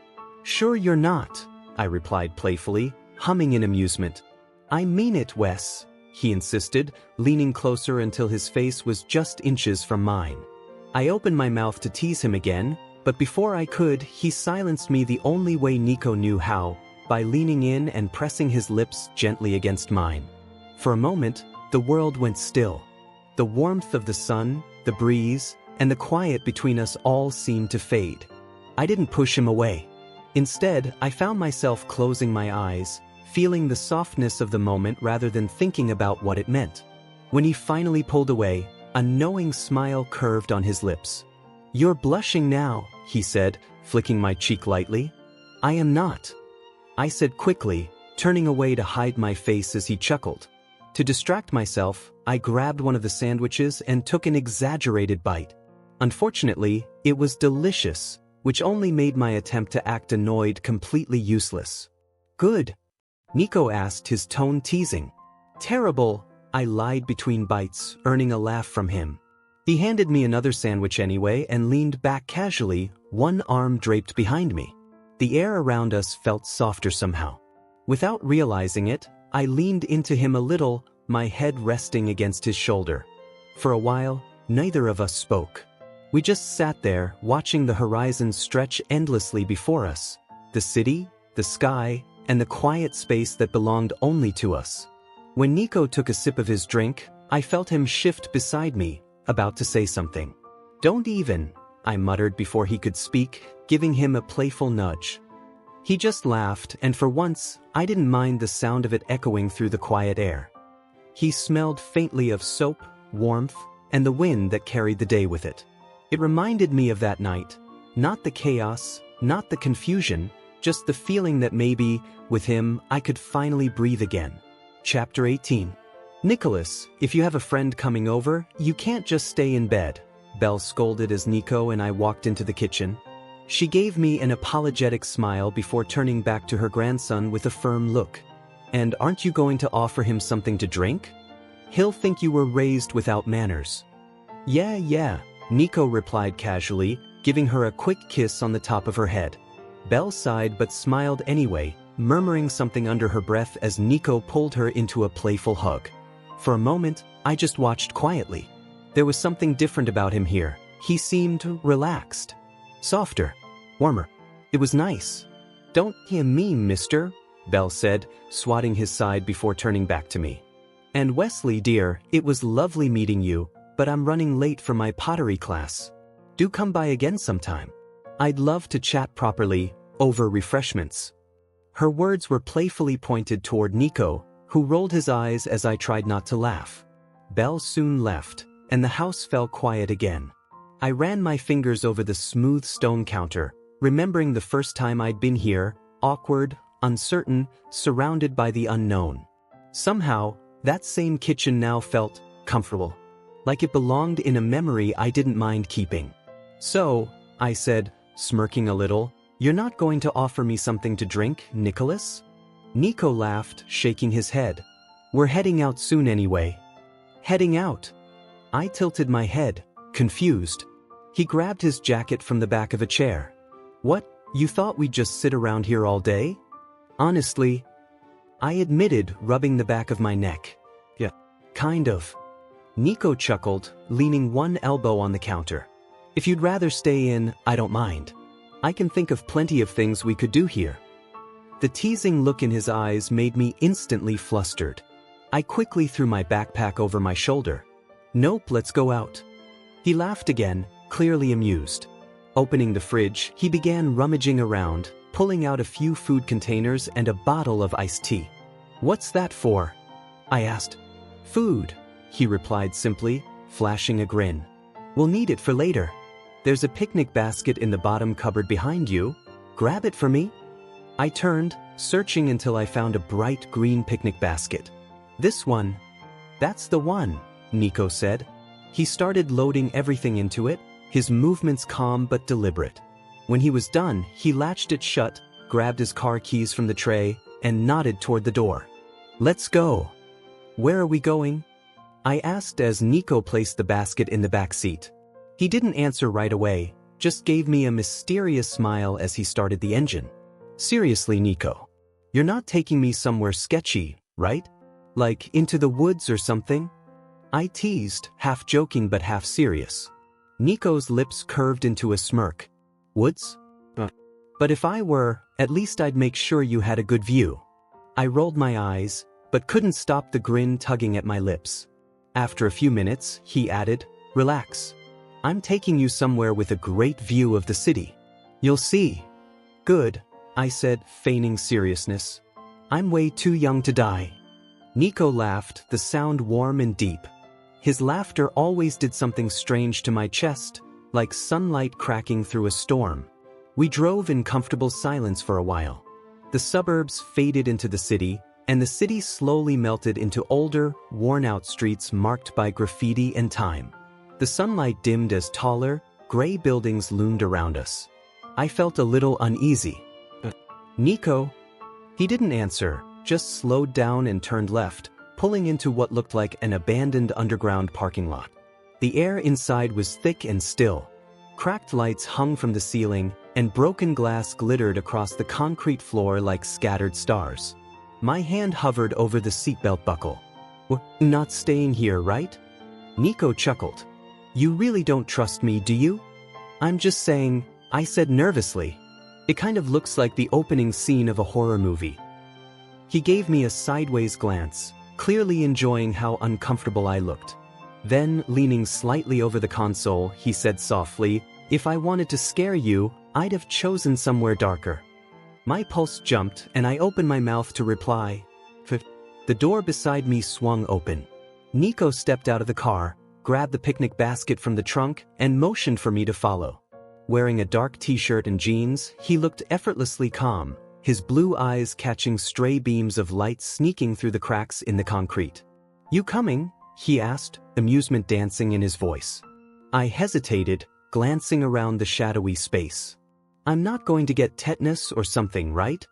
"Sure you're not," I replied playfully, humming in amusement. "I mean it, Wes," he insisted, leaning closer until his face was just inches from mine. I opened my mouth to tease him again, but before I could, he silenced me the only way Nico knew how, by leaning in and pressing his lips gently against mine. For a moment, the world went still. The warmth of the sun, the breeze, and the quiet between us all seemed to fade. I didn't push him away. Instead, I found myself closing my eyes, feeling the softness of the moment rather than thinking about what it meant. When he finally pulled away, a knowing smile curved on his lips. "You're blushing now," he said, flicking my cheek lightly. "I am not," I said quickly, turning away to hide my face as he chuckled. To distract myself, I grabbed one of the sandwiches and took an exaggerated bite. Unfortunately, it was delicious, which only made my attempt to act annoyed completely useless. "Good?" Nico asked, his tone teasing. "Terrible," I lied between bites, earning a laugh from him. He handed me another sandwich anyway and leaned back casually, one arm draped behind me. The air around us felt softer somehow. Without realizing it, I leaned into him a little, my head resting against his shoulder. For a while, neither of us spoke. We just sat there, watching the horizon stretch endlessly before us. The city, the sky, and the quiet space that belonged only to us. When Nico took a sip of his drink, I felt him shift beside me, about to say something. "Don't even," I muttered before he could speak, giving him a playful nudge. He just laughed, and for once, I didn't mind the sound of it echoing through the quiet air. He smelled faintly of soap, warmth, and the wind that carried the day with it. It reminded me of that night. Not the chaos, not the confusion, just the feeling that maybe, with him, I could finally breathe again. Chapter 18. "Nicholas, if you have a friend coming over, you can't just stay in bed," Belle scolded as Nico and I walked into the kitchen. She gave me an apologetic smile before turning back to her grandson with a firm look. "And aren't you going to offer him something to drink? He'll think you were raised without manners." Yeah, Nico replied casually, giving her a quick kiss on the top of her head. Belle sighed but smiled anyway, murmuring something under her breath as Nico pulled her into a playful hug. For a moment, I just watched quietly. There was something different about him here. He seemed relaxed. Softer. Warmer. It was nice. "Don't you mean, mister?" Belle said, swatting his side before turning back to me. "And Wesley, dear, it was lovely meeting you, but I'm running late for my pottery class. Do come by again sometime. I'd love to chat properly, over refreshments." Her words were playfully pointed toward Nico, who rolled his eyes as I tried not to laugh. Belle soon left, and the house fell quiet again. I ran my fingers over the smooth stone counter, remembering the first time I'd been here, awkward, uncertain, surrounded by the unknown. Somehow, that same kitchen now felt comfortable, like it belonged in a memory I didn't mind keeping. "So," I said, smirking a little, "you're not going to offer me something to drink, Nicholas?" Nico laughed, shaking his head. "We're heading out soon anyway." "Heading out?" I tilted my head, confused. He grabbed his jacket from the back of a chair. "What, you thought we'd just sit around here all day?" "Honestly," I admitted, rubbing the back of my neck. "Yeah, kind of." Nico chuckled, leaning one elbow on the counter. "If you'd rather stay in, I don't mind. I can think of plenty of things we could do here." The teasing look in his eyes made me instantly flustered. I quickly threw my backpack over my shoulder. "Nope, let's go out." He laughed again, clearly amused. Opening the fridge, he began rummaging around, pulling out a few food containers and a bottle of iced tea. "What's that for?" I asked. "Food," he replied simply, flashing a grin. "We'll need it for later. There's a picnic basket in the bottom cupboard behind you. Grab it for me." I turned, searching until I found a bright green picnic basket. "This one." "That's the one," Nico said. He started loading everything into it, his movements calm but deliberate. When he was done, he latched it shut, grabbed his car keys from the tray, and nodded toward the door. "Let's go." "Where are we going?" I asked as Nico placed the basket in the back seat. He didn't answer right away, just gave me a mysterious smile as he started the engine. "Seriously, Nico, you're not taking me somewhere sketchy, right? Like into the woods or something?" I teased, half joking but half serious. Nico's lips curved into a smirk. "Woods? But if I were, at least I'd make sure you had a good view." I rolled my eyes, but couldn't stop the grin tugging at my lips. After a few minutes, he added, "Relax. I'm taking you somewhere with a great view of the city. You'll see." "Good," I said, feigning seriousness. "I'm way too young to die." Nico laughed, the sound warm and deep. His laughter always did something strange to my chest, like sunlight cracking through a storm. We drove in comfortable silence for a while. The suburbs faded into the city, and the city slowly melted into older, worn-out streets marked by graffiti and time. The sunlight dimmed as taller, gray buildings loomed around us. I felt a little uneasy. "Nico?" He didn't answer, just slowed down and turned left, pulling into what looked like an abandoned underground parking lot. The air inside was thick and still. Cracked lights hung from the ceiling, and broken glass glittered across the concrete floor like scattered stars. My hand hovered over the seatbelt buckle. "We're not staying here, right?" Nico chuckled. "You really don't trust me, do you?" "I'm just saying," I said nervously. "It kind of looks like the opening scene of a horror movie." He gave me a sideways glance, clearly enjoying how uncomfortable I looked. Then, leaning slightly over the console, he said softly, "If I wanted to scare you, I'd have chosen somewhere darker." My pulse jumped, and I opened my mouth to reply. The door beside me swung open. Nico stepped out of the car, grabbed the picnic basket from the trunk, and motioned for me to follow. Wearing a dark t-shirt and jeans, he looked effortlessly calm, his blue eyes catching stray beams of light sneaking through the cracks in the concrete. "You coming?" he asked, amusement dancing in his voice. I hesitated, glancing around the shadowy space. "I'm not going to get tetanus or something, right?"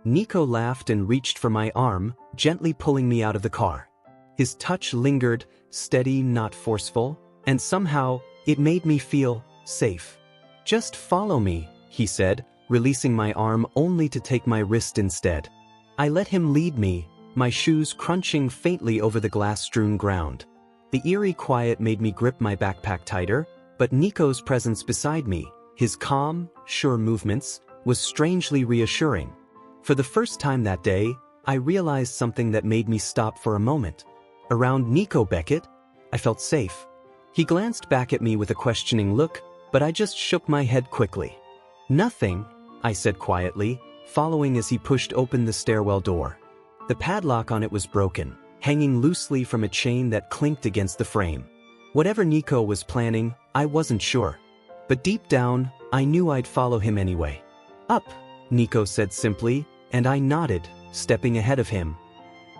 Nico laughed and reached for my arm, gently pulling me out of the car. His touch lingered, steady, not forceful, and somehow, it made me feel safe. "Just follow me," he said, releasing my arm only to take my wrist instead. I let him lead me, my shoes crunching faintly over the glass-strewn ground. The eerie quiet made me grip my backpack tighter, but Nico's presence beside me, his calm, sure movements, was strangely reassuring. For the first time that day, I realized something that made me stop for a moment. Around Nico Beckett, I felt safe. He glanced back at me with a questioning look, but I just shook my head quickly. "Nothing," I said quietly, following as he pushed open the stairwell door. The padlock on it was broken, hanging loosely from a chain that clinked against the frame. Whatever Nico was planning, I wasn't sure. But deep down, I knew I'd follow him anyway. "Up," Nico said simply, and I nodded, stepping ahead of him.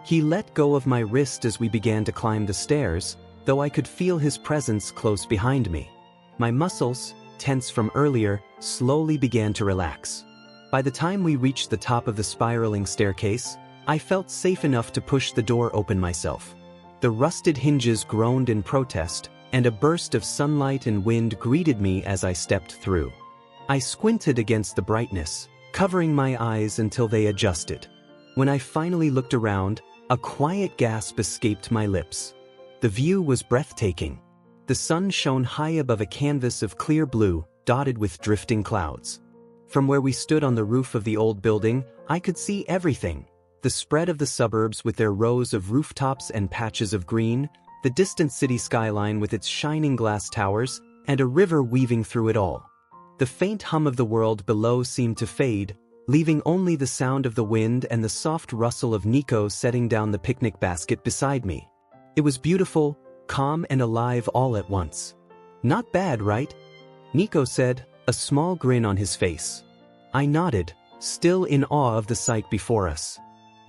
He let go of my wrist as we began to climb the stairs, though I could feel his presence close behind me. My muscles, tense from earlier, slowly began to relax. By the time we reached the top of the spiraling staircase, I felt safe enough to push the door open myself. The rusted hinges groaned in protest, and a burst of sunlight and wind greeted me as I stepped through. I squinted against the brightness, covering my eyes until they adjusted. When I finally looked around, a quiet gasp escaped my lips. The view was breathtaking. The sun shone high above a canvas of clear blue, dotted with drifting clouds. From where we stood on the roof of the old building, I could see everything. The spread of the suburbs with their rows of rooftops and patches of green, the distant city skyline with its shining glass towers, and a river weaving through it all. The faint hum of the world below seemed to fade, leaving only the sound of the wind and the soft rustle of Nico setting down the picnic basket beside me. It was beautiful, calm and alive all at once. "Not bad, right?" Nico said, a small grin on his face. I nodded, still in awe of the sight before us.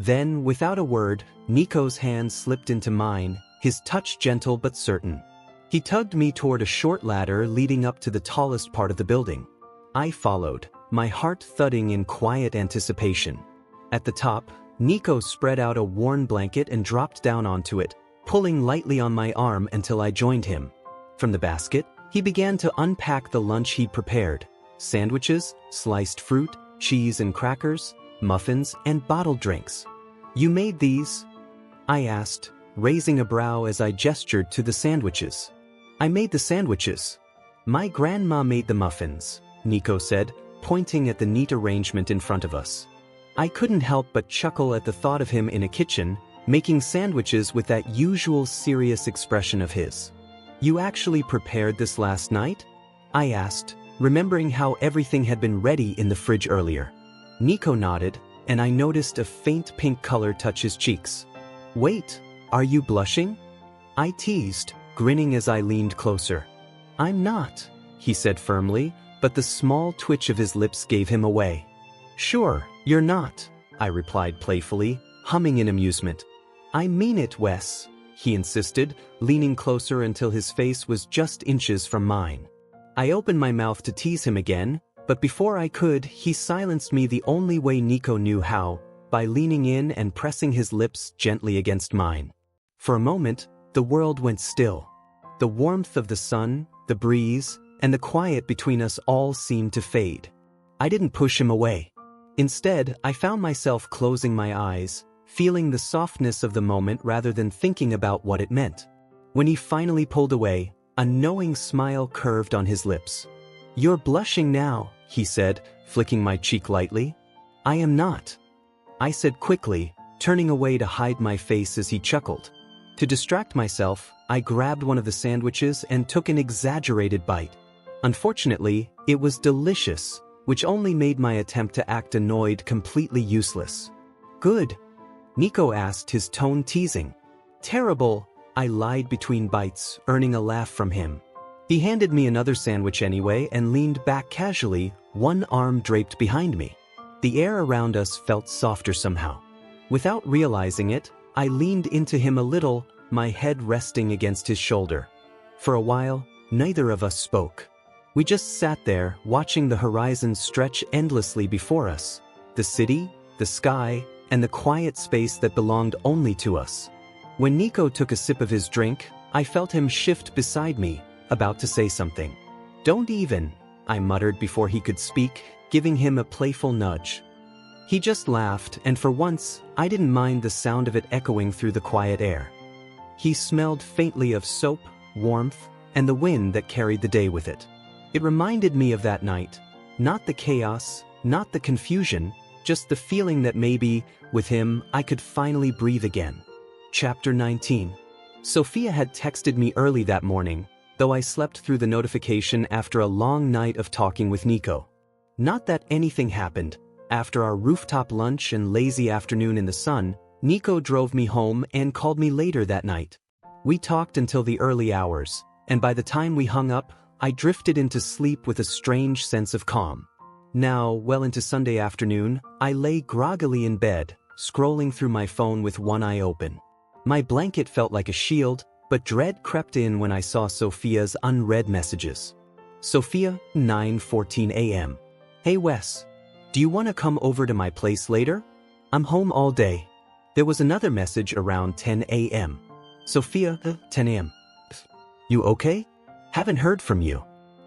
Then, without a word, Nico's hand slipped into mine, his touch gentle but certain. He tugged me toward a short ladder leading up to the tallest part of the building. I followed, my heart thudding in quiet anticipation. At the top, Nico spread out a worn blanket and dropped down onto it, pulling lightly on my arm until I joined him. From the basket, he began to unpack the lunch he'd prepared: sandwiches, sliced fruit, cheese and crackers, muffins, and bottled drinks. "You made these?" I asked, raising a brow as I gestured to the sandwiches. "I made the sandwiches. My grandma made the muffins," Nico said, pointing at the neat arrangement in front of us. I couldn't help but chuckle at the thought of him in a kitchen, making sandwiches with that usual serious expression of his. "You actually prepared this last night?" I asked, remembering how everything had been ready in the fridge earlier. Nico nodded, and I noticed a faint pink color touch his cheeks. "Wait, are you blushing?" I teased, grinning as I leaned closer. "I'm not," he said firmly, but the small twitch of his lips gave him away. "Sure, you're not," I replied playfully, humming in amusement. "I mean it, Wes," he insisted, leaning closer until his face was just inches from mine. I opened my mouth to tease him again, but before I could, he silenced me the only way Nico knew how, by leaning in and pressing his lips gently against mine. For a moment, the world went still. The warmth of the sun, the breeze, and the quiet between us all seemed to fade. I didn't push him away. Instead, I found myself closing my eyes, feeling the softness of the moment rather than thinking about what it meant. When he finally pulled away, a knowing smile curved on his lips. "You're blushing now," he said, flicking my cheek lightly. "I am not," I said quickly, turning away to hide my face as he chuckled. To distract myself, I grabbed one of the sandwiches and took an exaggerated bite. Unfortunately, it was delicious, which only made my attempt to act annoyed completely useless. "Good?" Nico asked, his tone teasing. "Terrible," I lied between bites, earning a laugh from him. He handed me another sandwich anyway and leaned back casually, one arm draped behind me. The air around us felt softer somehow. Without realizing it, I leaned into him a little, my head resting against his shoulder. For a while, neither of us spoke. We just sat there, watching the horizon stretch endlessly before us. The city, the sky, and the quiet space that belonged only to us. When Nico took a sip of his drink, I felt him shift beside me, about to say something. "Don't even," I muttered before he could speak, giving him a playful nudge. He just laughed, and for once, I didn't mind the sound of it echoing through the quiet air. He smelled faintly of soap, warmth, and the wind that carried the day with it. It reminded me of that night. Not the chaos, not the confusion, just the feeling that maybe, with him, I could finally breathe again. Chapter 19. Sophia had texted me early that morning, though I slept through the notification after a long night of talking with Nico. Not that anything happened. After our rooftop lunch and lazy afternoon in the sun, Nico drove me home and called me later that night. We talked until the early hours, and by the time we hung up, I drifted into sleep with a strange sense of calm. Now, well into Sunday afternoon, I lay groggily in bed, scrolling through my phone with one eye open. My blanket felt like a shield, but dread crept in when I saw Sophia's unread messages. Sophia, 9:14 a.m. Hey Wes. Do you want to come over to my place later? I'm home all day. There was another message around 10 a.m. Sophia, 10 a.m. You okay? Haven't heard from you.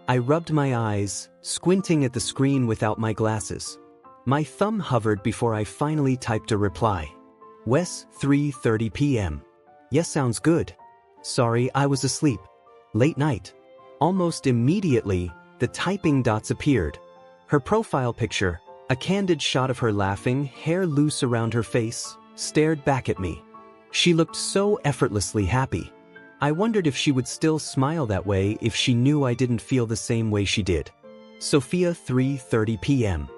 I rubbed my eyes, squinting at the screen without my glasses. My thumb hovered before I finally typed a reply. Wes, 3:30 p.m. Yes, sounds good. Sorry, I was asleep. Late night. Almost immediately, the typing dots appeared. Her profile picture, a candid shot of her laughing, hair loose around her face, stared back at me. She looked so effortlessly happy. I wondered if she would still smile that way if she knew I didn't feel the same way she did. Sophia, 3:30 p.m.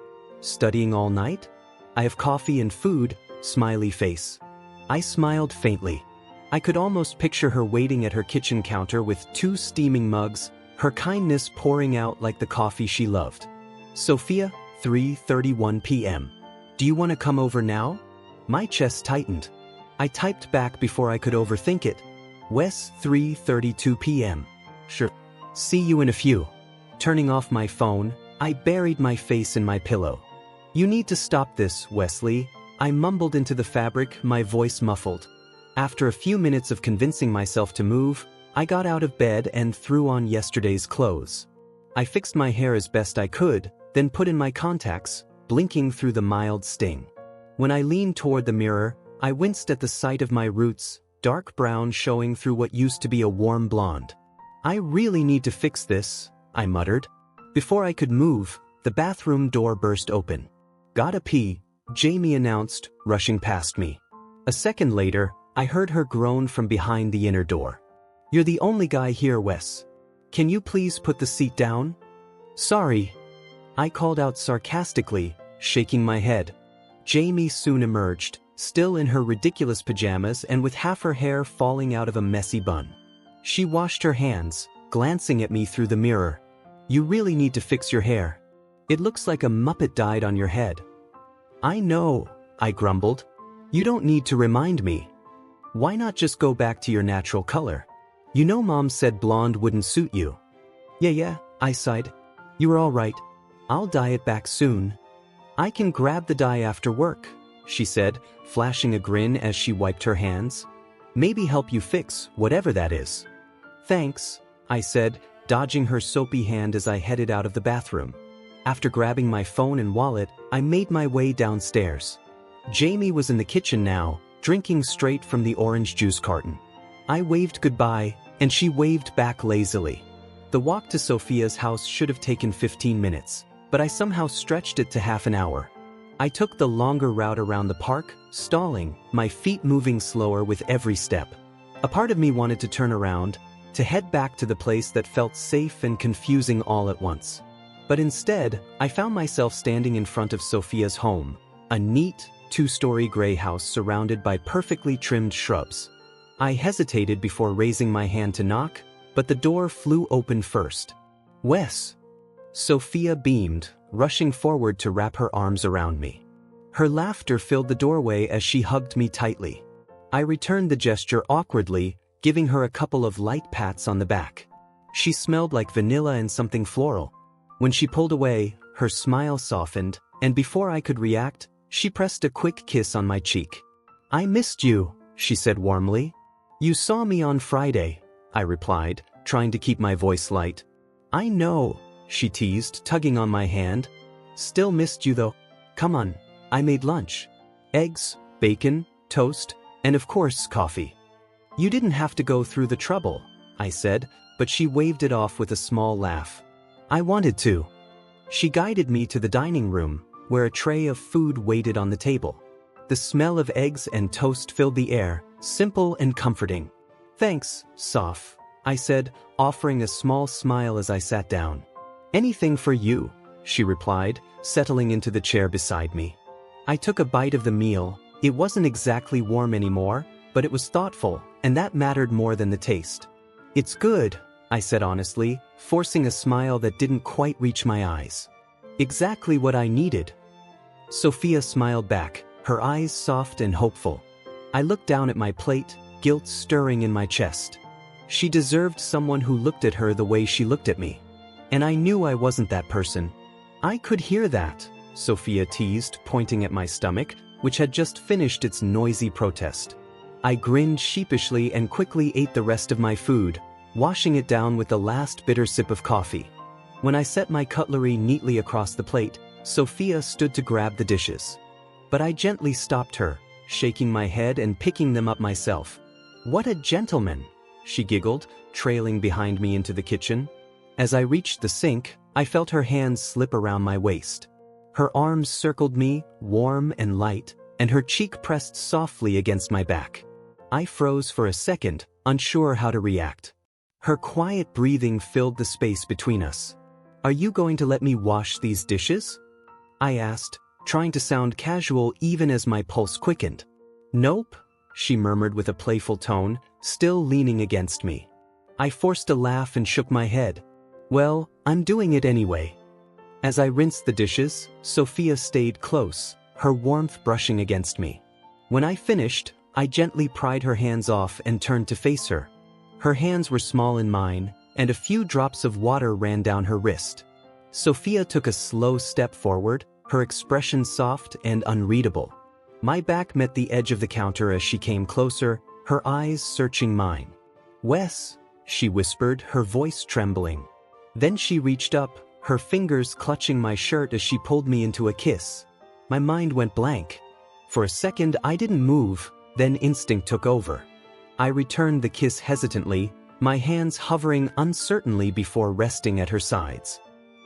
Studying all night? I have coffee and food, smiley face. I smiled faintly. I could almost picture her waiting at her kitchen counter with 2 steaming mugs, her kindness pouring out like the coffee she loved. Sophia, 3:31 p.m. Do you want to come over now? My chest tightened. I typed back before I could overthink it. Wes, 3:32 p.m. Sure. See you in a few. Turning off my phone, I buried my face in my pillow. You need to stop this, Wesley. I mumbled into the fabric, my voice muffled. After a few minutes of convincing myself to move, I got out of bed and threw on yesterday's clothes. I fixed my hair as best I could, then put in my contacts, blinking through the mild sting. When I leaned toward the mirror, I winced at the sight of my roots, dark brown showing through what used to be a warm blonde. I really need to fix this, I muttered. Before I could move, the bathroom door burst open. Gotta pee, Jamie announced, rushing past me. A second later, I heard her groan from behind the inner door. You're the only guy here, Wes. Can you please put the seat down? Sorry. I called out sarcastically, shaking my head. Jamie soon emerged, still in her ridiculous pajamas and with half her hair falling out of a messy bun. She washed her hands, glancing at me through the mirror. You really need to fix your hair. It looks like a Muppet died on your head. I know, I grumbled. You don't need to remind me. Why not just go back to your natural color? You know Mom said blonde wouldn't suit you. Yeah, I sighed. You were all right. I'll dye it back soon. I can grab the dye after work, she said, flashing a grin as she wiped her hands. Maybe help you fix whatever that is. Thanks, I said, dodging her soapy hand as I headed out of the bathroom. After grabbing my phone and wallet, I made my way downstairs. Jamie was in the kitchen now, drinking straight from the orange juice carton. I waved goodbye, and she waved back lazily. The walk to Sophia's house should have taken 15 minutes, but I somehow stretched it to half an hour. I took the longer route around the park, stalling, my feet moving slower with every step. A part of me wanted to turn around, to head back to the place that felt safe and confusing all at once. But instead, I found myself standing in front of Sophia's home, a neat, 2-story gray house surrounded by perfectly trimmed shrubs. I hesitated before raising my hand to knock, but the door flew open first. Wes! Sophia beamed, rushing forward to wrap her arms around me. Her laughter filled the doorway as she hugged me tightly. I returned the gesture awkwardly, giving her a couple of light pats on the back. She smelled like vanilla and something floral. When she pulled away, her smile softened, and before I could react, she pressed a quick kiss on my cheek. I missed you, she said warmly. You saw me on Friday, I replied, trying to keep my voice light. I know, she teased, tugging on my hand. Still missed you though. Come on, I made lunch. Eggs, bacon, toast, and of course coffee. You didn't have to go through the trouble, I said, but she waved it off with a small laugh. I wanted to. She guided me to the dining room, where a tray of food waited on the table. The smell of eggs and toast filled the air, simple and comforting. Thanks, Soph, I said, offering a small smile as I sat down. Anything for you, she replied, settling into the chair beside me. I took a bite of the meal. It wasn't exactly warm anymore, but it was thoughtful, and that mattered more than the taste. It's good, I said honestly, forcing a smile that didn't quite reach my eyes. Exactly what I needed. Sophia smiled back, her eyes soft and hopeful. I looked down at my plate, guilt stirring in my chest. She deserved someone who looked at her the way she looked at me. And I knew I wasn't that person. I could hear that, Sophia teased, pointing at my stomach, which had just finished its noisy protest. I grinned sheepishly and quickly ate the rest of my food, washing it down with the last bitter sip of coffee. When I set my cutlery neatly across the plate, Sophia stood to grab the dishes. But I gently stopped her, shaking my head and picking them up myself. What a gentleman, she giggled, trailing behind me into the kitchen. As I reached the sink, I felt her hands slip around my waist. Her arms circled me, warm and light, and her cheek pressed softly against my back. I froze for a second, unsure how to react. Her quiet breathing filled the space between us. Are you going to let me wash these dishes? I asked, trying to sound casual even as my pulse quickened. Nope, she murmured with a playful tone, still leaning against me. I forced a laugh and shook my head. Well, I'm doing it anyway. As I rinsed the dishes, Sophia stayed close, her warmth brushing against me. When I finished, I gently pried her hands off and turned to face her. Her hands were small in mine, and a few drops of water ran down her wrist. Sophia took a slow step forward, her expression soft and unreadable. My back met the edge of the counter as she came closer, her eyes searching mine. Wes, she whispered, her voice trembling. Then she reached up, her fingers clutching my shirt as she pulled me into a kiss. My mind went blank. For a second I didn't move, then instinct took over. I returned the kiss hesitantly, my hands hovering uncertainly before resting at her sides.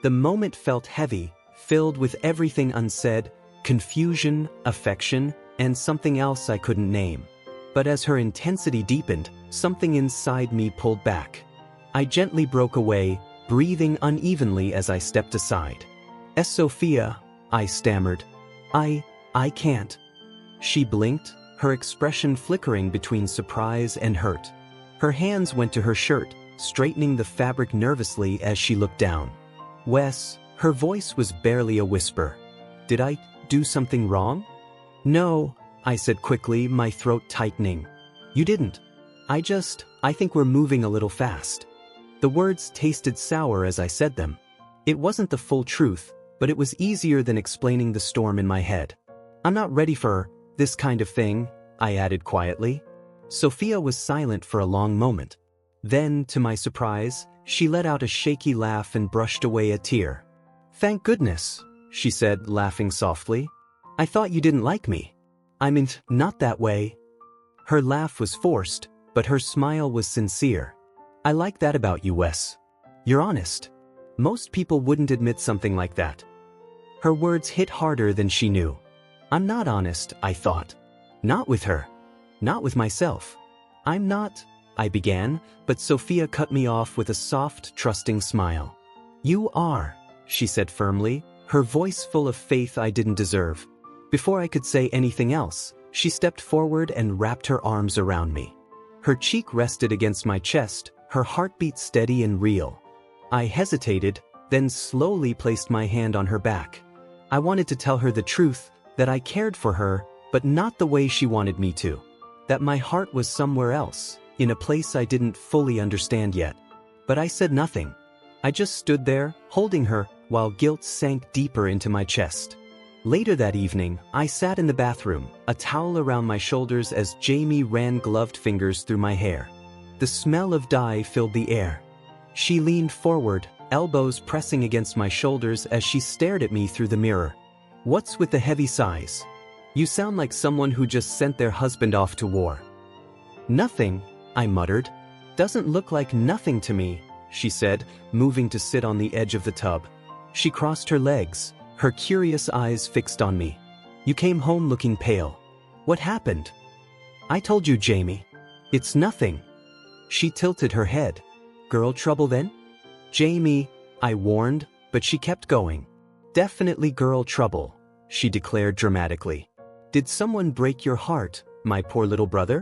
The moment felt heavy, filled with everything unsaid, confusion, affection, and something else I couldn't name. But as her intensity deepened, something inside me pulled back. I gently broke away, breathing unevenly as I stepped aside. Sophia, I stammered. I can't. She blinked, her expression flickering between surprise and hurt. Her hands went to her shirt, straightening the fabric nervously as she looked down. Wes, her voice was barely a whisper. Did I do something wrong? No, I said quickly, my throat tightening. You didn't. I think we're moving a little fast. The words tasted sour as I said them. It wasn't the full truth, but it was easier than explaining the storm in my head. I'm not ready for this kind of thing, I added quietly. Sophia was silent for a long moment. Then, to my surprise, she let out a shaky laugh and brushed away a tear. Thank goodness, she said, laughing softly. I thought you didn't like me. I meant, not that way. Her laugh was forced, but her smile was sincere. I like that about you, Wes. You're honest. Most people wouldn't admit something like that. Her words hit harder than she knew. I'm not honest, I thought. Not with her. Not with myself. I'm not, I began, but Sophia cut me off with a soft, trusting smile. You are, she said firmly, her voice full of faith I didn't deserve. Before I could say anything else, she stepped forward and wrapped her arms around me. Her cheek rested against my chest, her heartbeat steady and real. I hesitated, then slowly placed my hand on her back. I wanted to tell her the truth, that I cared for her, but not the way she wanted me to. That my heart was somewhere else, in a place I didn't fully understand yet. But I said nothing. I just stood there, holding her, while guilt sank deeper into my chest. Later that evening, I sat in the bathroom, a towel around my shoulders as Jamie ran gloved fingers through my hair. The smell of dye filled the air. She leaned forward, elbows pressing against my shoulders as she stared at me through the mirror. "What's with the heavy sighs? You sound like someone who just sent their husband off to war." "Nothing," I muttered. "Doesn't look like nothing to me," she said, moving to sit on the edge of the tub. She crossed her legs, her curious eyes fixed on me. "You came home looking pale. What happened?" "I told you, Jamie. It's nothing." She tilted her head. "Girl trouble then?" "Jamie," I warned, but she kept going. "Definitely girl trouble," she declared dramatically. "Did someone break your heart, my poor little brother?"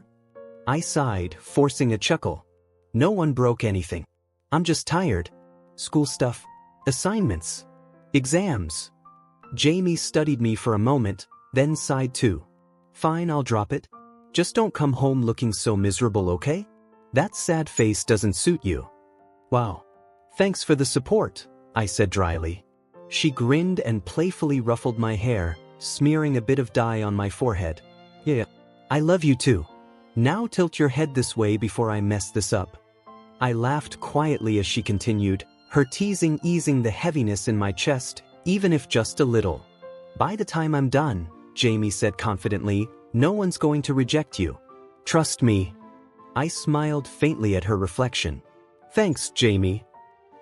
I sighed, forcing a chuckle. "No one broke anything. I'm just tired. School stuff. Assignments. Exams." Jamie studied me for a moment, then sighed too. "Fine, I'll drop it. Just don't come home looking so miserable, okay? That sad face doesn't suit you." "Wow. Thanks for the support," I said dryly. She grinned and playfully ruffled my hair, smearing a bit of dye on my forehead. "Yeah, I love you too. Now tilt your head this way before I mess this up." I laughed quietly as she continued, her teasing easing the heaviness in my chest, even if just a little. "By the time I'm done," Jamie said confidently, "no one's going to reject you. Trust me." I smiled faintly at her reflection. "Thanks, Jamie."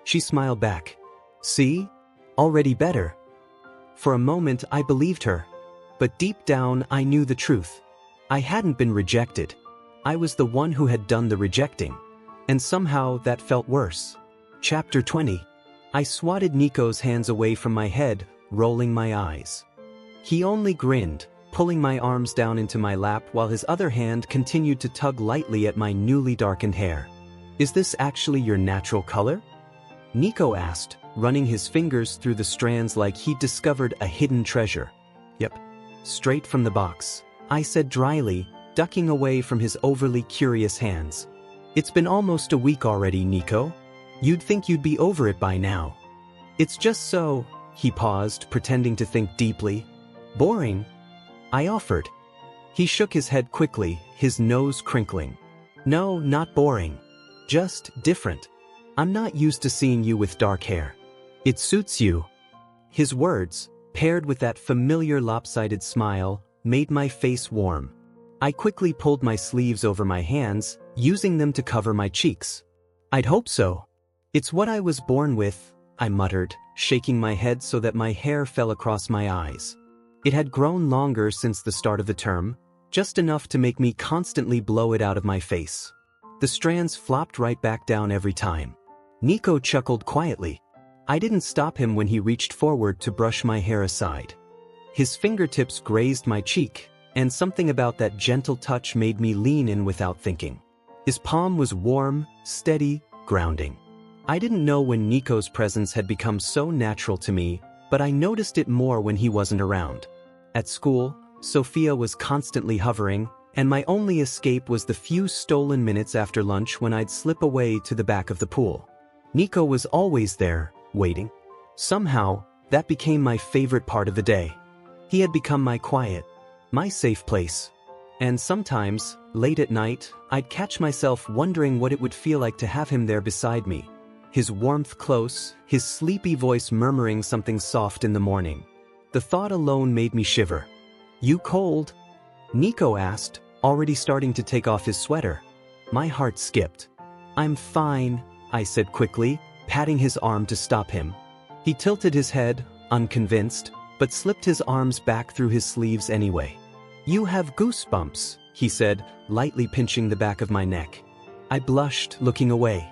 She smiled back. "See? Already better." For a moment I believed her. But deep down I knew the truth. I hadn't been rejected. I was the one who had done the rejecting. And somehow that felt worse. Chapter 20. I swatted Nico's hands away from my head, rolling my eyes. He only grinned, pulling my arms down into my lap while his other hand continued to tug lightly at my newly darkened hair. "Is this actually your natural color?" Nico asked, running his fingers through the strands like he'd discovered a hidden treasure. "Yep. Straight from the box," I said dryly, ducking away from his overly curious hands. "It's been almost a week already, Nico. You'd think you'd be over it by now." "It's just so," he paused, pretending to think deeply. "Boring?" I offered. He shook his head quickly, his nose crinkling. "No, not boring. Just different. I'm not used to seeing you with dark hair. It suits you." His words, paired with that familiar lopsided smile, made my face warm. I quickly pulled my sleeves over my hands, using them to cover my cheeks. "I'd hope so. It's what I was born with," I muttered, shaking my head so that my hair fell across my eyes. It had grown longer since the start of the term, just enough to make me constantly blow it out of my face. The strands flopped right back down every time. Nico chuckled quietly. I didn't stop him when he reached forward to brush my hair aside. His fingertips grazed my cheek, and something about that gentle touch made me lean in without thinking. His palm was warm, steady, grounding. I didn't know when Nico's presence had become so natural to me, but I noticed it more when he wasn't around. At school, Sophia was constantly hovering, and my only escape was the few stolen minutes after lunch when I'd slip away to the back of the pool. Nico was always there, waiting. Somehow, that became my favorite part of the day. He had become my quiet, my safe place. And sometimes, late at night, I'd catch myself wondering what it would feel like to have him there beside me. His warmth close, his sleepy voice murmuring something soft in the morning. The thought alone made me shiver. "You cold?" Nico asked, already starting to take off his sweater. My heart skipped. "I'm fine," I said quickly, patting his arm to stop him. He tilted his head, unconvinced, but slipped his arms back through his sleeves anyway. "You have goosebumps," he said, lightly pinching the back of my neck. I blushed, looking away.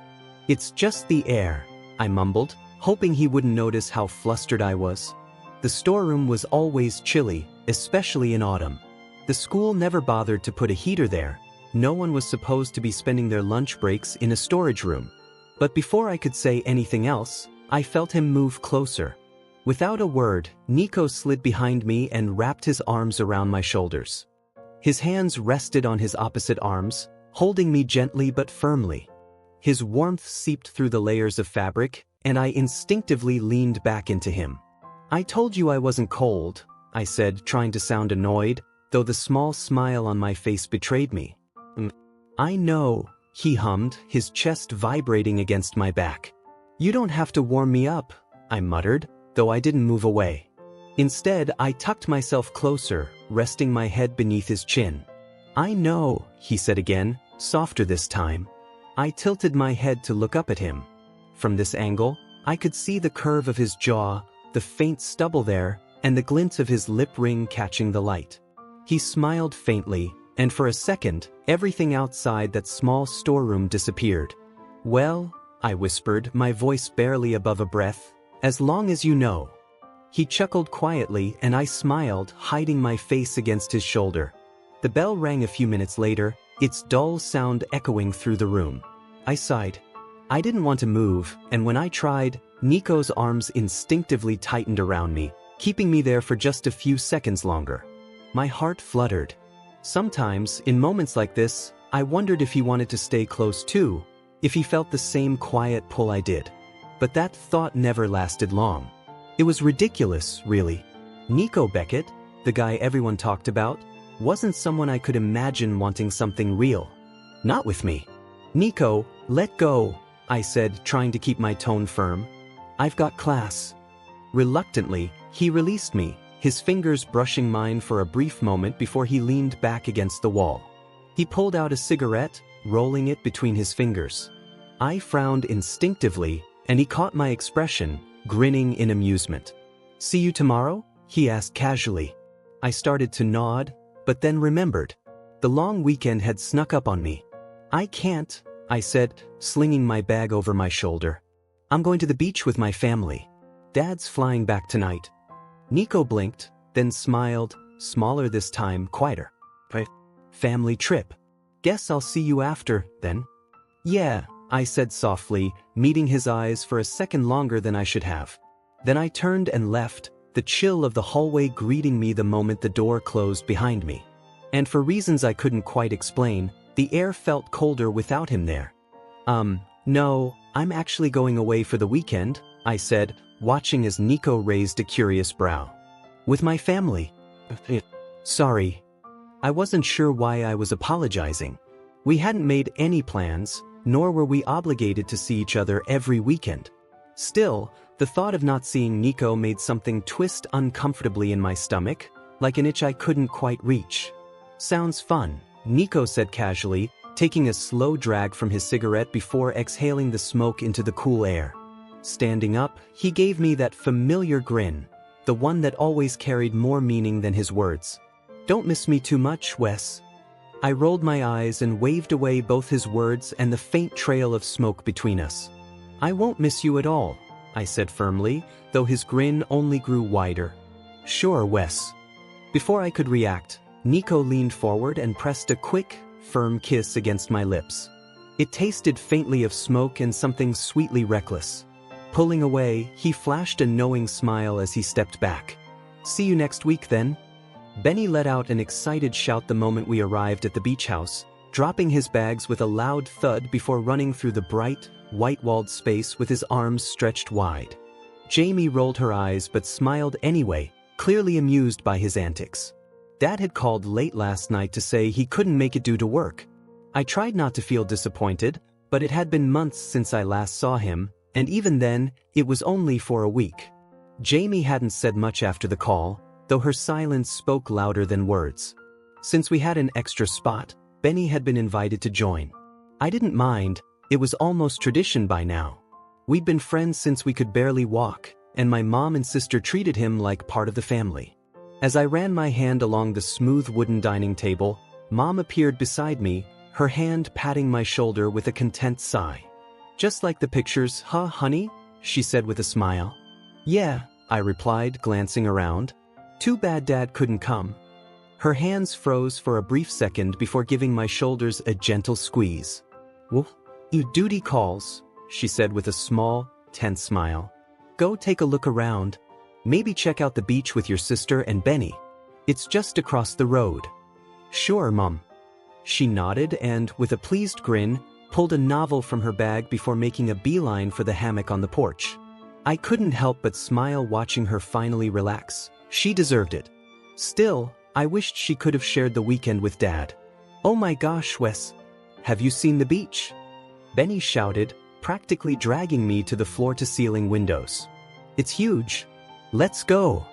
"It's just the air," I mumbled, hoping he wouldn't notice how flustered I was. The storeroom was always chilly, especially in autumn. The school never bothered to put a heater there. No one was supposed to be spending their lunch breaks in a storage room. But before I could say anything else, I felt him move closer. Without a word, Nico slid behind me and wrapped his arms around my shoulders. His hands rested on his opposite arms, holding me gently but firmly. His warmth seeped through the layers of fabric, and I instinctively leaned back into him. "I told you I wasn't cold," I said, trying to sound annoyed, though the small smile on my face betrayed me. "I know," he hummed, his chest vibrating against my back. You don't have to warm me up, I muttered, though I didn't move away. Instead, I tucked myself closer, resting my head beneath his chin. I know, he said again, softer this time. I tilted my head to look up at him. From this angle, I could see the curve of his jaw, the faint stubble there, and the glint of his lip ring catching the light. He smiled faintly, and for a second, everything outside that small storeroom disappeared. Well, I whispered, my voice barely above a breath, as long as you know. He chuckled quietly and I smiled, hiding my face against his shoulder. The bell rang a few minutes later, its dull sound echoing through the room. I sighed. I didn't want to move, and when I tried, Nico's arms instinctively tightened around me, keeping me there for just a few seconds longer. My heart fluttered. Sometimes, in moments like this, I wondered if he wanted to stay close too, if he felt the same quiet pull I did. But that thought never lasted long. It was ridiculous, really. Nico Beckett, the guy everyone talked about, wasn't someone I could imagine wanting something real. Not with me. Nico, let go, I said, trying to keep my tone firm. I've got class. Reluctantly, he released me, his fingers brushing mine for a brief moment before he leaned back against the wall. He pulled out a cigarette, rolling it between his fingers. I frowned instinctively, and he caught my expression, grinning in amusement. See you tomorrow? He asked casually. I started to nod, but then remembered. The long weekend had snuck up on me. I can't, I said, slinging my bag over my shoulder. I'm going to the beach with my family. Dad's flying back tonight. Nico blinked, then smiled, smaller this time, quieter. Family trip. Guess I'll see you after, then. Yeah, I said softly, meeting his eyes for a second longer than I should have. Then I turned and left, the chill of the hallway greeting me the moment the door closed behind me. And for reasons I couldn't quite explain, the air felt colder without him there. No, I'm actually going away for the weekend, I said, watching as Nico raised a curious brow. With my family. Sorry. I wasn't sure why I was apologizing. We hadn't made any plans, nor were we obligated to see each other every weekend. Still, the thought of not seeing Nico made something twist uncomfortably in my stomach, like an itch I couldn't quite reach. Sounds fun, Nico said casually, taking a slow drag from his cigarette before exhaling the smoke into the cool air. Standing up, he gave me that familiar grin, the one that always carried more meaning than his words. Don't miss me too much, Wes. I rolled my eyes and waved away both his words and the faint trail of smoke between us. I won't miss you at all, I said firmly, though his grin only grew wider. Sure, Wes. Before I could react, Nico leaned forward and pressed a quick, firm kiss against my lips. It tasted faintly of smoke and something sweetly reckless. Pulling away, he flashed a knowing smile as he stepped back. See you next week, then. Benny let out an excited shout the moment we arrived at the beach house, dropping his bags with a loud thud before running through the bright, white-walled space with his arms stretched wide. Jamie rolled her eyes but smiled anyway, clearly amused by his antics. Dad had called late last night to say he couldn't make it due to work. I tried not to feel disappointed, but it had been months since I last saw him, and even then, it was only for a week. Jamie hadn't said much after the call, though her silence spoke louder than words. Since we had an extra spot, Benny had been invited to join. I didn't mind, it was almost tradition by now. We'd been friends since we could barely walk, and my mom and sister treated him like part of the family. As I ran my hand along the smooth wooden dining table, Mom appeared beside me, her hand patting my shoulder with a content sigh. Just like the pictures, huh, honey? She said with a smile. Yeah, I replied, glancing around. Too bad Dad couldn't come. Her hands froze for a brief second before giving my shoulders a gentle squeeze. Well, your duty calls, she said with a small, tense smile. Go take a look around. Maybe check out the beach with your sister and Benny. It's just across the road. Sure, Mom. She nodded and, with a pleased grin, pulled a novel from her bag before making a beeline for the hammock on the porch. I couldn't help but smile watching her finally relax. She deserved it. Still, I wished she could have shared the weekend with Dad. Oh my gosh, Wes. Have you seen the beach? Benny shouted, practically dragging me to the floor-to-ceiling windows. "It's huge. Let's go."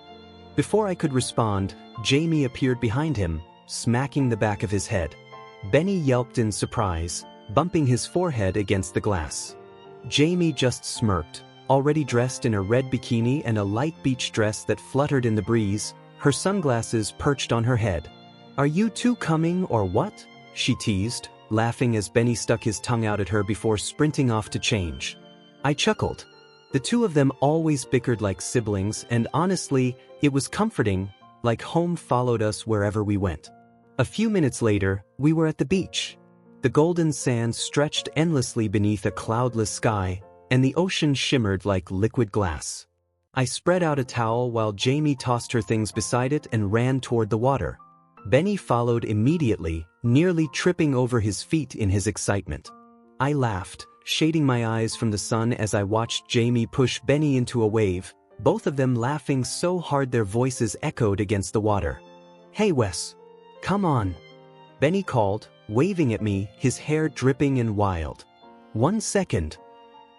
Before I could respond, Jamie appeared behind him, smacking the back of his head. Benny yelped in surprise, bumping his forehead against the glass. Jamie just smirked, already dressed in a red bikini and a light beach dress that fluttered in the breeze, her sunglasses perched on her head. "Are you two coming or what?" she teased, laughing as Benny stuck his tongue out at her before sprinting off to change. I chuckled. The two of them always bickered like siblings, and honestly, it was comforting, like home followed us wherever we went. A few minutes later, we were at the beach. The golden sand stretched endlessly beneath a cloudless sky, and the ocean shimmered like liquid glass. I spread out a towel while Jamie tossed her things beside it and ran toward the water. Benny followed immediately, nearly tripping over his feet in his excitement. I laughed, shading my eyes from the sun as I watched Jamie push Benny into a wave, both of them laughing so hard their voices echoed against the water. "Hey Wes, come on," Benny called, waving at me, his hair dripping and wild. "1 second,"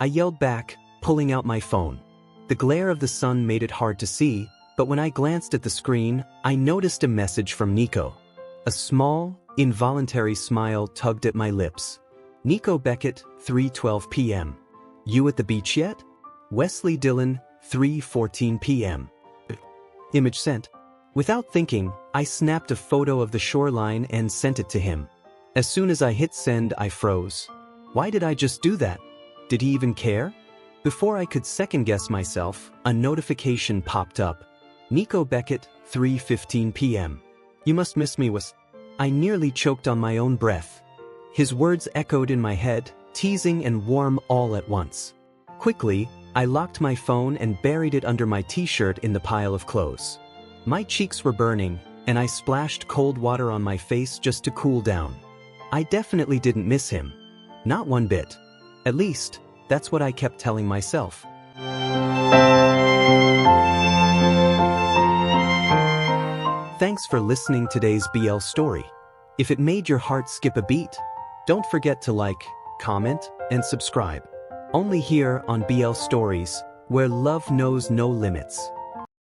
I yelled back, pulling out my phone. The glare of the sun made it hard to see, but when I glanced at the screen, I noticed a message from Nico. A small, involuntary smile tugged at my lips. "Nico Beckett, 3:12 p.m. You at the beach yet? Wesley Dillon, 3:14 p.m. Image sent. Without thinking, I snapped a photo of the shoreline and sent it to him. As soon as I hit send, I froze. Why did I just do that? Did he even care? Before I could second-guess myself, a notification popped up. "Nico Beckett, 3:15 p.m. You must miss me, Wes." I nearly choked on my own breath. His words echoed in my head, teasing and warm all at once. Quickly, I locked my phone and buried it under my t-shirt in the pile of clothes. My cheeks were burning, and I splashed cold water on my face just to cool down. I definitely didn't miss him. Not one bit. At least, that's what I kept telling myself. Thanks for listening to today's BL story. If it made your heart skip a beat, don't forget to like, comment, and subscribe. Only here on BL Stories, where love knows no limits.